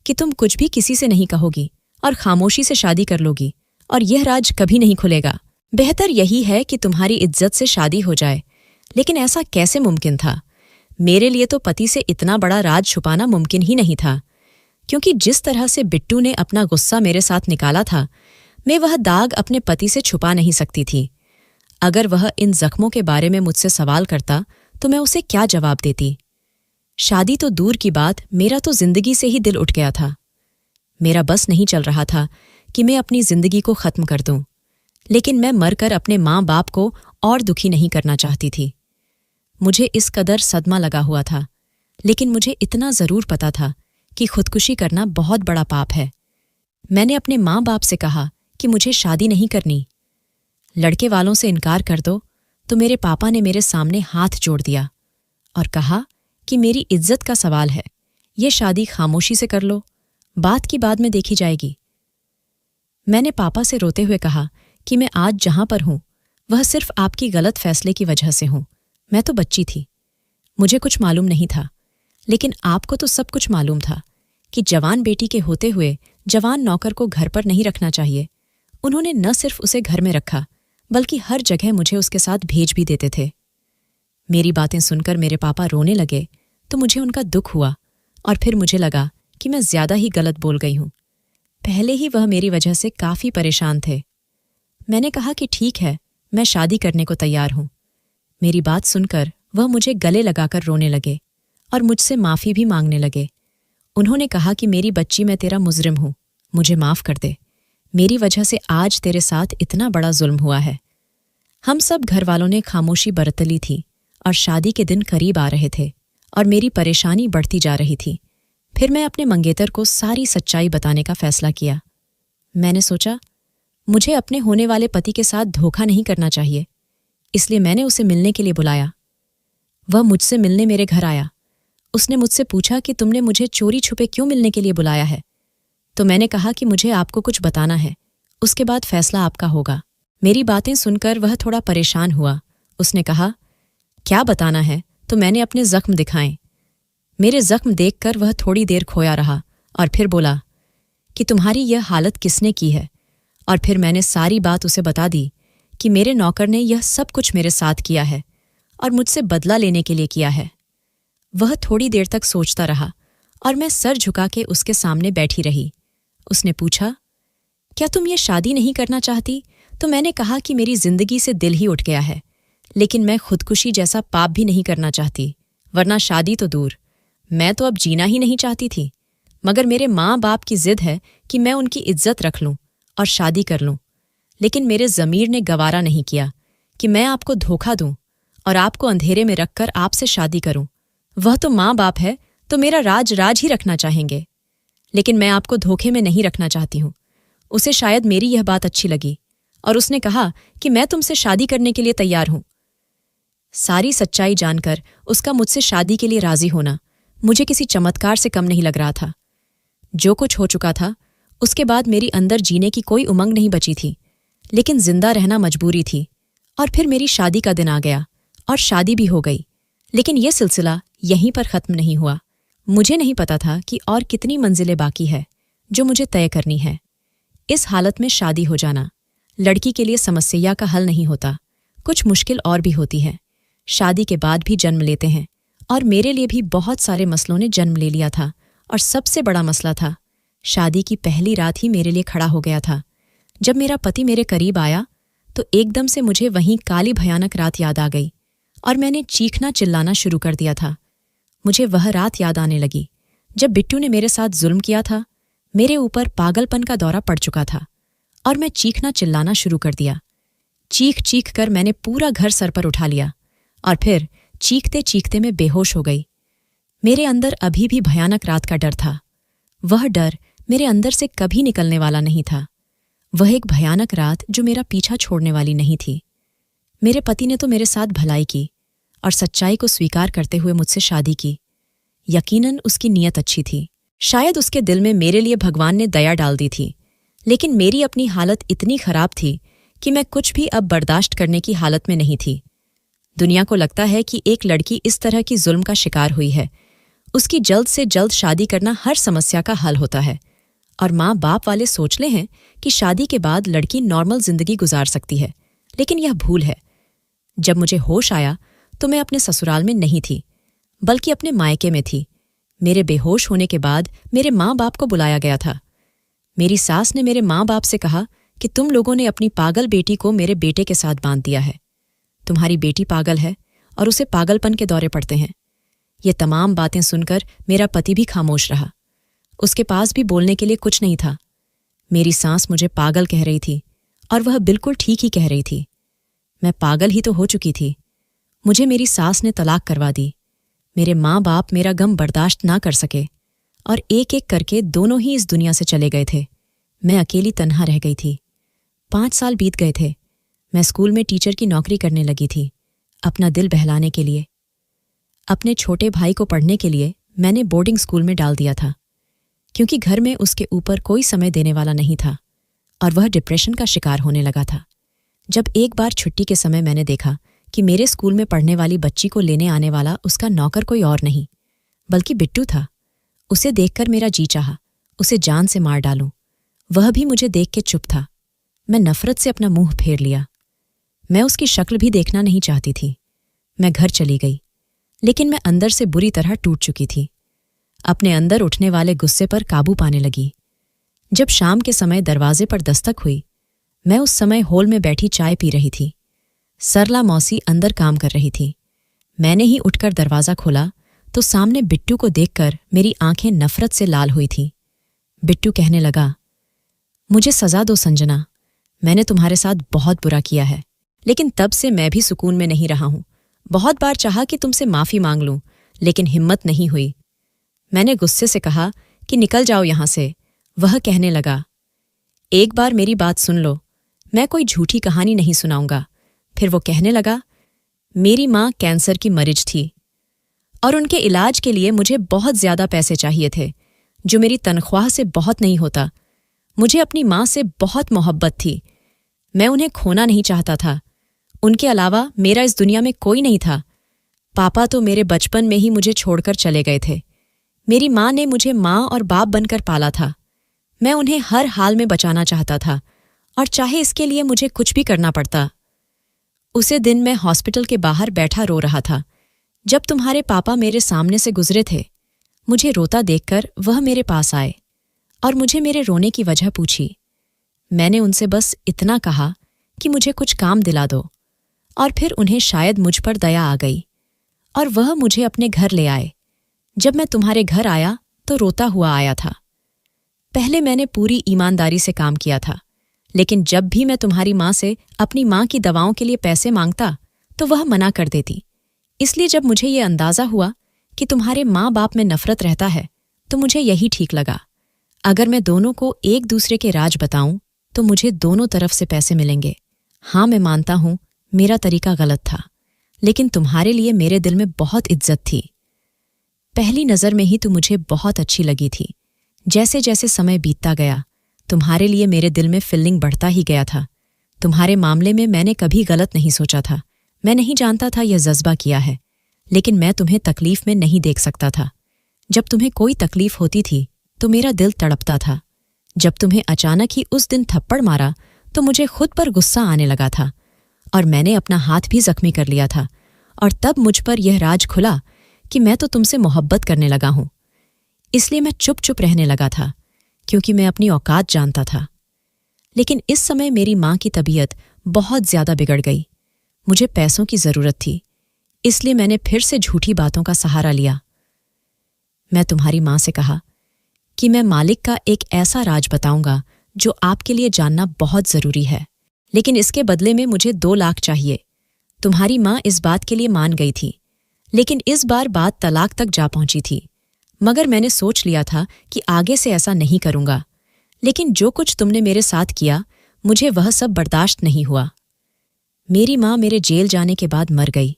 कि तुम कुछ भी किसी से नहीं कहोगी और खामोशी से शादी कर लोगी और यह राज कभी नहीं खुलेगा। बेहतर यही है कि तुम्हारी इज्जत से शादी हो जाए। लेकिन ऐसा कैसे मुमकिन था? मेरे लिए तो पति से इतना बड़ा राज छुपाना मुमकिन ही नहीं था, क्योंकि जिस तरह से बिट्टू ने अपना गुस्सा मेरे साथ निकाला था, मैं वह दाग अपने पति से छुपा नहीं सकती थी। अगर वह इन जख्मों के बारे में मुझसे सवाल करता तो मैं उसे क्या जवाब देती? शादी तो दूर की बात, मेरा तो जिंदगी से ही दिल उठ गया था। मेरा बस नहीं चल रहा था कि मैं अपनी जिंदगी को खत्म कर दूं, लेकिन मैं मरकर अपने माँ बाप को और दुखी नहीं करना चाहती थी। मुझे इस कदर सदमा लगा हुआ था, लेकिन मुझे इतना ज़रूर पता था कि खुदकुशी करना बहुत बड़ा पाप है। मैंने अपने माँ बाप से कहा कि मुझे शादी नहीं करनी। लड़के वालों से इनकार कर दो तो मेरे पापा ने मेरे सामने हाथ जोड़ दिया और कहा कि मेरी इज्जत का सवाल है, ये शादी खामोशी से कर लो, बात की बाद में देखी जाएगी। मैंने पापा से रोते हुए कहा कि मैं आज जहां पर हूं वह सिर्फ आपकी गलत फैसले की वजह से हूं। मैं तो बच्ची थी, मुझे कुछ मालूम नहीं था, लेकिन आपको तो सब कुछ मालूम था कि जवान बेटी के होते हुए जवान नौकर को घर पर नहीं रखना चाहिए। उन्होंने न सिर्फ उसे घर में रखा बल्कि हर जगह मुझे उसके साथ भेज भी देते थे। मेरी बातें सुनकर मेरे पापा रोने लगे तो मुझे उनका दुख हुआ और फिर मुझे लगा कि मैं ज्यादा ही गलत बोल गई हूं। पहले ही वह मेरी वजह से काफी परेशान थे। मैंने कहा कि ठीक है, मैं शादी करने को तैयार हूं। मेरी बात सुनकर वह मुझे गले लगाकर रोने लगे और मुझसे माफी भी मांगने लगे। उन्होंने कहा कि मेरी बच्ची, मैं तेरा मुजरिम हूं, मुझे माफ कर दे। मेरी वजह से आज तेरे साथ इतना बड़ा जुल्म हुआ है। हम सब घर वालों ने खामोशी बरत ली थी और शादी के दिन करीब आ रहे थे और मेरी परेशानी बढ़ती जा रही थी। फिर मैं अपने मंगेतर को सारी सच्चाई बताने का फैसला किया। मैंने सोचा मुझे अपने होने वाले पति के साथ धोखा नहीं करना चाहिए, इसलिए मैंने उसे मिलने के लिए बुलाया। वह मुझसे मिलने मेरे घर आया। उसने मुझसे पूछा कि तुमने मुझे चोरी छुपे क्यों मिलने के लिए बुलाया है। तो मैंने कहा कि मुझे आपको कुछ बताना है, उसके बाद फैसला आपका होगा। मेरी बातें सुनकर वह थोड़ा परेशान हुआ। उसने कहा, क्या बताना है? तो मैंने अपने जख्म दिखाए। मेरे जख्म देखकर वह थोड़ी देर खोया रहा और फिर बोला कि तुम्हारी यह हालत किसने की है। और फिर मैंने सारी बात उसे बता दी कि मेरे नौकर ने यह सब कुछ मेरे साथ किया है और मुझसे बदला लेने के लिए किया है। वह थोड़ी देर तक सोचता रहा और मैं सर झुका के उसके सामने बैठी रही। उसने पूछा, क्या तुम ये शादी नहीं करना चाहती? तो मैंने कहा कि मेरी जिंदगी से दिल ही उठ गया है, लेकिन मैं खुदकुशी जैसा पाप भी नहीं करना चाहती, वरना शादी तो दूर, मैं तो अब जीना ही नहीं चाहती थी। मगर मेरे माँ बाप की जिद है कि मैं उनकी इज्जत रख लूं और शादी कर लूं। लेकिन मेरे ज़मीर ने गवारा नहीं किया कि मैं आपको धोखा दूं और आपको अंधेरे में रखकर आपसे शादी करूं। वह तो माँ बाप है तो मेरा राज राज ही रखना चाहेंगे, लेकिन मैं आपको धोखे में नहीं रखना चाहती हूं। उसे शायद मेरी यह बात अच्छी लगी और उसने कहा कि मैं तुमसे शादी करने के लिए तैयार हूं। सारी सच्चाई जानकर उसका मुझसे शादी के लिए राजी होना मुझे किसी चमत्कार से कम नहीं लग रहा था। जो कुछ हो चुका था उसके बाद मेरी अंदर जीने की कोई उमंग नहीं बची थी, लेकिन जिंदा रहना मजबूरी थी। और फिर मेरी शादी का दिन आ गया और शादी भी हो गई, लेकिन यह सिलसिला यहीं पर खत्म नहीं हुआ। मुझे नहीं पता था कि और कितनी मंजिलें बाकी है जो मुझे तय करनी है। इस हालत में शादी हो जाना लड़की के लिए समस्या का हल नहीं होता, कुछ मुश्किल और भी होती है। शादी के बाद भी जन्म लेते हैं और मेरे लिए भी बहुत सारे मसलों ने जन्म ले लिया था। और सबसे बड़ा मसला था, शादी की पहली रात ही मेरे लिए खड़ा हो गया था। जब मेरा पति मेरे करीब आया तो एकदम से मुझे वहीं काली भयानक रात याद आ गई और मैंने चीखना चिल्लाना शुरू कर दिया था। मुझे वह रात याद आने लगी जब बिट्टू ने मेरे साथ जुल्म किया था। मेरे ऊपर पागलपन का दौरा पड़ चुका था और मैं चीखना चिल्लाना शुरू कर दिया। चीख चीख कर मैंने पूरा घर सर पर उठा लिया और फिर चीखते चीखते मैं बेहोश हो गई। मेरे अंदर अभी भी भयानक रात का डर था। वह डर मेरे अंदर से कभी निकलने वाला नहीं था। वह एक भयानक रात जो मेरा पीछा छोड़ने वाली नहीं थी। मेरे पति ने तो मेरे साथ भलाई की और सच्चाई को स्वीकार करते हुए मुझसे शादी की। यकीनन उसकी नीयत अच्छी थी। शायद उसके दिल में मेरे लिए भगवान ने दया डाल दी थी, लेकिन मेरी अपनी हालत इतनी खराब थी कि मैं कुछ भी अब बर्दाश्त करने की हालत में नहीं थी। दुनिया को लगता है कि एक लड़की इस तरह की जुल्म का शिकार हुई है, उसकी जल्द से जल्द शादी करना हर समस्या का हल होता है। और माँ बाप वाले सोच ले हैं कि शादी के बाद लड़की नॉर्मल जिंदगी गुजार सकती है, लेकिन यह भूल है। जब मुझे होश आया तो मैं अपने ससुराल में नहीं थी, बल्कि अपने मायके में थी। मेरे बेहोश होने के बाद मेरे माँ बाप को बुलाया गया था। मेरी सास ने मेरे माँ बाप से कहा कि तुम लोगों ने अपनी पागल बेटी को मेरे बेटे के साथ बांध दिया है। तुम्हारी बेटी पागल है और उसे पागलपन के दौरे पड़ते हैं। ये तमाम बातें सुनकर मेरा पति भी खामोश रहा। उसके पास भी बोलने के लिए कुछ नहीं था। मेरी सास मुझे पागल कह रही थी और वह बिल्कुल ठीक ही कह रही थी। मैं पागल ही तो हो चुकी थी। मुझे मेरी सास ने तलाक करवा दी। मेरे माँ बाप मेरा गम बर्दाश्त ना कर सके और एक एक करके दोनों ही इस दुनिया से चले गए थे। मैं अकेली तन्हा रह गई थी। 5 साल बीत गए थे। मैं स्कूल में टीचर की नौकरी करने लगी थी, अपना दिल बहलाने के लिए। अपने छोटे भाई को पढ़ने के लिए मैंने बोर्डिंग स्कूल में डाल दिया था, क्योंकि घर में उसके ऊपर कोई समय देने वाला नहीं था और वह डिप्रेशन का शिकार होने लगा था। जब एक बार छुट्टी के समय मैंने देखा कि मेरे स्कूल में पढ़ने वाली बच्ची को लेने आने वाला उसका नौकर कोई और नहीं बल्कि बिट्टू था, उसे देखकर मेरा जी चाहा उसे जान से मार डालूं। वह भी मुझे देख के चुप था। मैं नफरत से अपना मुंह फेर लिया। मैं उसकी शक्ल भी देखना नहीं चाहती थी। मैं घर चली गई, लेकिन मैं अंदर से बुरी तरह टूट चुकी थी। अपने अंदर उठने वाले गुस्से पर काबू पाने लगी। जब शाम के समय दरवाजे पर दस्तक हुई, मैं उस समय हॉल में बैठी चाय पी रही थी। सरला मौसी अंदर काम कर रही थी। मैंने ही उठकर दरवाज़ा खोला तो सामने बिट्टू को देखकर मेरी आंखें नफरत से लाल हुई थीं। बिट्टू कहने लगा, मुझे सजा दो संजना, मैंने तुम्हारे साथ बहुत बुरा किया है, लेकिन तब से मैं भी सुकून में नहीं रहा हूं। बहुत बार चाहा कि तुमसे माफ़ी मांग लूं, लेकिन हिम्मत नहीं हुई। मैंने गुस्से से कहा कि निकल जाओ यहां से। वह कहने लगा, एक बार मेरी बात सुन लो, मैं कोई झूठी कहानी नहीं सुनाऊंगा। फिर वो कहने लगा, मेरी माँ कैंसर की मरीज थी और उनके इलाज के लिए मुझे बहुत ज़्यादा पैसे चाहिए थे, जो मेरी तनख्वाह से बहुत नहीं होता। मुझे अपनी माँ से बहुत मोहब्बत थी। मैं उन्हें खोना नहीं चाहता था। उनके अलावा मेरा इस दुनिया में कोई नहीं था। पापा तो मेरे बचपन में ही मुझे छोड़कर चले गए थे। मेरी माँ ने मुझे माँ और बाप बनकर पाला था। मैं उन्हें हर हाल में बचाना चाहता था, और चाहे इसके लिए मुझे कुछ भी करना पड़ता। उसे दिन मैं हॉस्पिटल के बाहर बैठा रो रहा था, जब तुम्हारे पापा मेरे सामने से गुजरे थे। मुझे रोता देखकर वह मेरे पास आए और मुझे मेरे रोने की वजह पूछी। मैंने उनसे बस इतना कहा कि मुझे कुछ काम दिला दो, और फिर उन्हें शायद मुझ पर दया आ गई और वह मुझे अपने घर ले आए। जब मैं तुम्हारे घर आया तो रोता हुआ आया था। पहले मैंने पूरी ईमानदारी से काम किया था, लेकिन जब भी मैं तुम्हारी माँ से अपनी माँ की दवाओं के लिए पैसे मांगता तो वह मना कर देती। इसलिए जब मुझे ये अंदाज़ा हुआ कि तुम्हारे माँ बाप में नफरत रहता है, तो मुझे यही ठीक लगा। अगर मैं दोनों को एक दूसरे के राज बताऊं तो मुझे दोनों तरफ से पैसे मिलेंगे। हाँ, मैं मानता हूं मेरा तरीका गलत था, लेकिन तुम्हारे लिए मेरे दिल में बहुत इज्जत थी। पहली नज़र में ही तू मुझे बहुत अच्छी लगी थी। जैसे जैसे समय बीतता गया, तुम्हारे लिए मेरे दिल में फीलिंग बढ़ता ही गया था। तुम्हारे मामले में मैंने कभी गलत नहीं सोचा था। मैं नहीं जानता था यह जज्बा किया है, लेकिन मैं तुम्हें तकलीफ में नहीं देख सकता था। जब तुम्हें कोई तकलीफ होती थी तो मेरा दिल तड़पता था। जब तुम्हें अचानक ही उस दिन थप्पड़ मारा तो मुझे खुद पर गुस्सा आने लगा था और मैंने अपना हाथ भी जख्मी कर लिया था, और तब मुझ पर यह राज खुला कि मैं तो तुमसे मोहब्बत करने लगा हूं। इसलिए मैं चुप चुप रहने लगा था, क्योंकि मैं अपनी औकात जानता था। लेकिन इस समय मेरी माँ की तबीयत बहुत ज्यादा बिगड़ गई। मुझे पैसों की जरूरत थी, इसलिए मैंने फिर से झूठी बातों का सहारा लिया। मैं तुम्हारी माँ से कहा कि मैं मालिक का एक ऐसा राज बताऊंगा जो आपके लिए जानना बहुत जरूरी है, लेकिन इसके बदले में मुझे 2 लाख चाहिए। तुम्हारी माँ इस बात के लिए मान गई थी, लेकिन इस बार बात तलाक तक जा पहुंची थी। मगर मैंने सोच लिया था कि आगे से ऐसा नहीं करूंगा। लेकिन जो कुछ तुमने मेरे साथ किया, मुझे वह सब बर्दाश्त नहीं हुआ। मेरी माँ मेरे जेल जाने के बाद मर गई।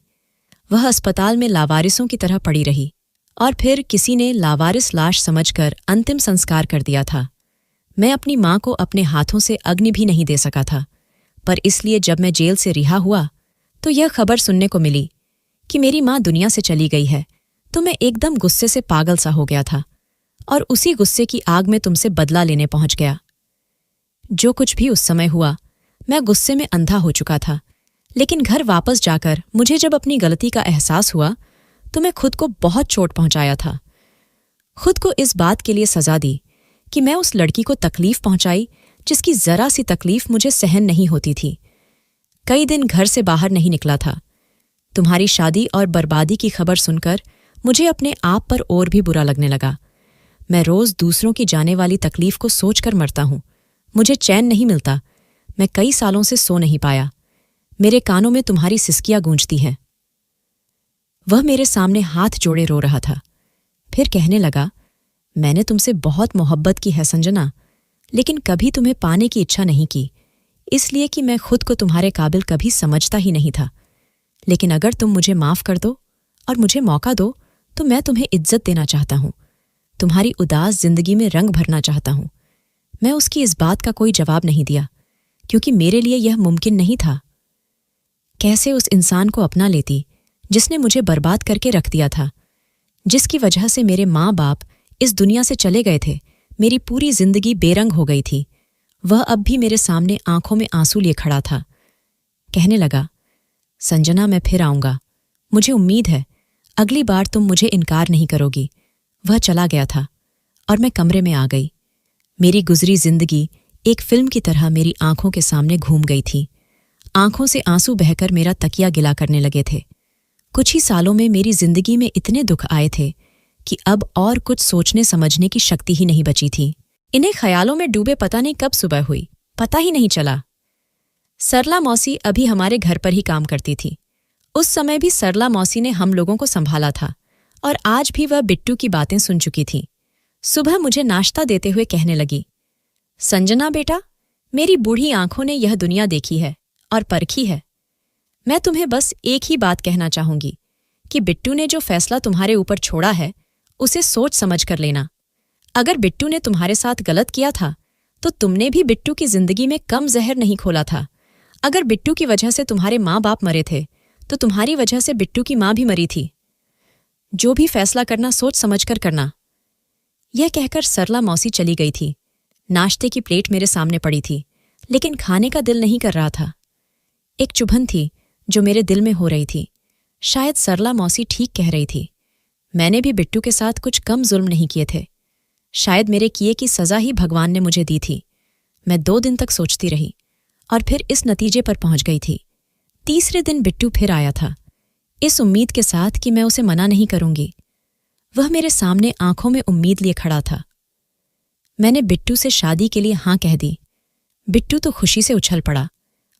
वह अस्पताल में लावारिसों की तरह पड़ी रही, और फिर किसी ने लावारिस लाश समझकर अंतिम संस्कार कर दिया था। मैं अपनी माँ को अपने हाथों से अग्नि भी नहीं दे सका था, पर इसलिए जब मैं जेल से रिहा हुआ तो यह खबर सुनने को मिली कि मेरी माँ दुनिया से चली गई है, तो मैं एकदम गुस्से से पागल सा हो गया था, और उसी गुस्से की आग में तुमसे बदला लेने पहुंच गया। जो कुछ भी उस समय हुआ, मैं गुस्से में अंधा हो चुका था। लेकिन घर वापस जाकर मुझे जब अपनी गलती का एहसास हुआ तो मैं खुद को बहुत चोट पहुंचाया था। खुद को इस बात के लिए सजा दी कि मैं उस लड़की को तकलीफ पहुंचाई जिसकी जरा सी तकलीफ मुझे सहन नहीं होती थी। कई दिन घर से बाहर नहीं निकला था। तुम्हारी शादी और बर्बादी की खबर सुनकर मुझे अपने आप पर और भी बुरा लगने लगा। मैं रोज दूसरों की जाने वाली तकलीफ को सोचकर मरता हूं। मुझे चैन नहीं मिलता। मैं कई सालों से सो नहीं पाया। मेरे कानों में तुम्हारी सिसकियां गूंजती हैं। वह मेरे सामने हाथ जोड़े रो रहा था। फिर कहने लगा, मैंने तुमसे बहुत मोहब्बत की है संजना, लेकिन कभी तुम्हें पाने की इच्छा नहीं की, इसलिए कि मैं खुद को तुम्हारे काबिल कभी समझता ही नहीं था। लेकिन अगर तुम मुझे माफ कर दो और मुझे मौका दो तो मैं तुम्हें इज्जत देना चाहता हूं, तुम्हारी उदास जिंदगी में रंग भरना चाहता हूं। मैं उसकी इस बात का कोई जवाब नहीं दिया, क्योंकि मेरे लिए यह मुमकिन नहीं था। कैसे उस इंसान को अपना लेती जिसने मुझे बर्बाद करके रख दिया था, जिसकी वजह से मेरे माँ बाप इस दुनिया से चले गए थे, मेरी पूरी जिंदगी बेरंग हो गई थी। वह अब भी मेरे सामने आंखों में आंसू लिए खड़ा था। कहने लगा, संजना मैं फिर आऊंगा, मुझे उम्मीद है अगली बार तुम मुझे इनकार नहीं करोगी। वह चला गया था और मैं कमरे में आ गई। मेरी गुजरी जिंदगी एक फिल्म की तरह मेरी आंखों के सामने घूम गई थी। आंखों से आंसू बहकर मेरा तकिया गिला करने लगे थे। कुछ ही सालों में मेरी जिंदगी में इतने दुख आए थे कि अब और कुछ सोचने समझने की शक्ति ही नहीं बची थी। इन्हें ख्यालों में डूबे पता नहीं कब सुबह हुई, पता ही नहीं चला। सरला मौसी अभी हमारे घर पर ही काम करती थी। उस समय भी सरला मौसी ने हम लोगों को संभाला था और आज भी वह बिट्टू की बातें सुन चुकी थी। सुबह मुझे नाश्ता देते हुए कहने लगी, संजना बेटा, मेरी बूढ़ी आंखों ने यह दुनिया देखी है और परखी है। मैं तुम्हें बस एक ही बात कहना चाहूंगी कि बिट्टू ने जो फैसला तुम्हारे ऊपर छोड़ा है उसे सोच समझ कर लेना। अगर बिट्टू ने तुम्हारे साथ गलत किया था तो तुमने भी बिट्टू की जिंदगी में कम जहर नहीं खोला था। अगर बिट्टू की वजह से तुम्हारे माँ बाप मरे थे तो तुम्हारी वजह से बिट्टू की माँ भी मरी थी। जो भी फैसला करना सोच समझ कर करना। यह कहकर सरला मौसी चली गई थी। नाश्ते की प्लेट मेरे सामने पड़ी थी, लेकिन खाने का दिल नहीं कर रहा था। एक चुभन थी जो मेरे दिल में हो रही थी। शायद सरला मौसी ठीक कह रही थी। मैंने भी बिट्टू के साथ कुछ कम जुल्म नहीं किए थे। शायद मेरे किए की सजा ही भगवान ने मुझे दी थी। मैं 2 दिन तक सोचती रही और फिर इस नतीजे पर पहुंच गई थी। तीसरे दिन बिट्टू फिर आया था, इस उम्मीद के साथ कि मैं उसे मना नहीं करूंगी। वह मेरे सामने आंखों में उम्मीद लिए खड़ा था। मैंने बिट्टू से शादी के लिए हां कह दी। बिट्टू तो खुशी से उछल पड़ा।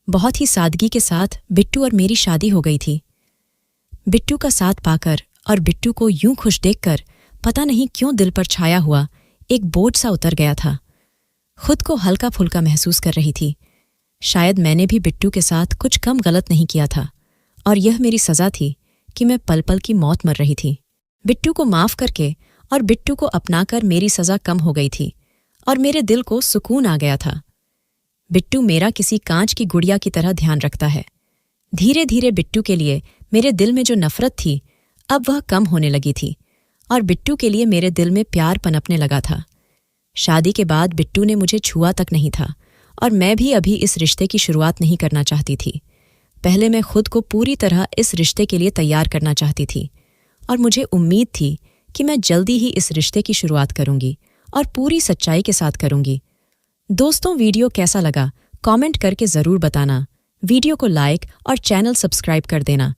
बहुत ही सादगी के साथ बिट्टू और मेरी शादी हो गई थी। बिट्टू का साथ पाकर और बिट्टू को यूं खुश देखकर पता नहीं क्यों दिल पर छाया हुआ एक बोझ सा उतर गया था। खुद को हल्का फुल्का महसूस कर रही थी। शायद मैंने भी बिट्टू के साथ कुछ कम गलत नहीं किया था और यह मेरी सजा थी कि मैं पल पल की मौत मर रही थी। बिट्टू को माफ करके और बिट्टू को अपनाकर मेरी सजा कम हो गई थी और मेरे दिल को सुकून आ गया था। बिट्टू मेरा किसी कांच की गुड़िया की तरह ध्यान रखता है। धीरे धीरे बिट्टू के लिए मेरे दिल में जो नफरत थी अब वह कम होने लगी थी और बिट्टू के लिए मेरे दिल में प्यार पनपने लगा था। शादी के बाद बिट्टू ने मुझे छुआ तक नहीं था और मैं भी अभी इस रिश्ते की शुरुआत नहीं करना चाहती थी। पहले मैं खुद को पूरी तरह इस रिश्ते के लिए तैयार करना चाहती थी और मुझे उम्मीद थी कि मैं जल्दी ही इस रिश्ते की शुरुआत करूंगी और पूरी सच्चाई के साथ करूंगी। दोस्तों, वीडियो कैसा लगा कमेंट करके ज़रूर बताना। वीडियो को लाइक और चैनल सब्सक्राइब कर देना।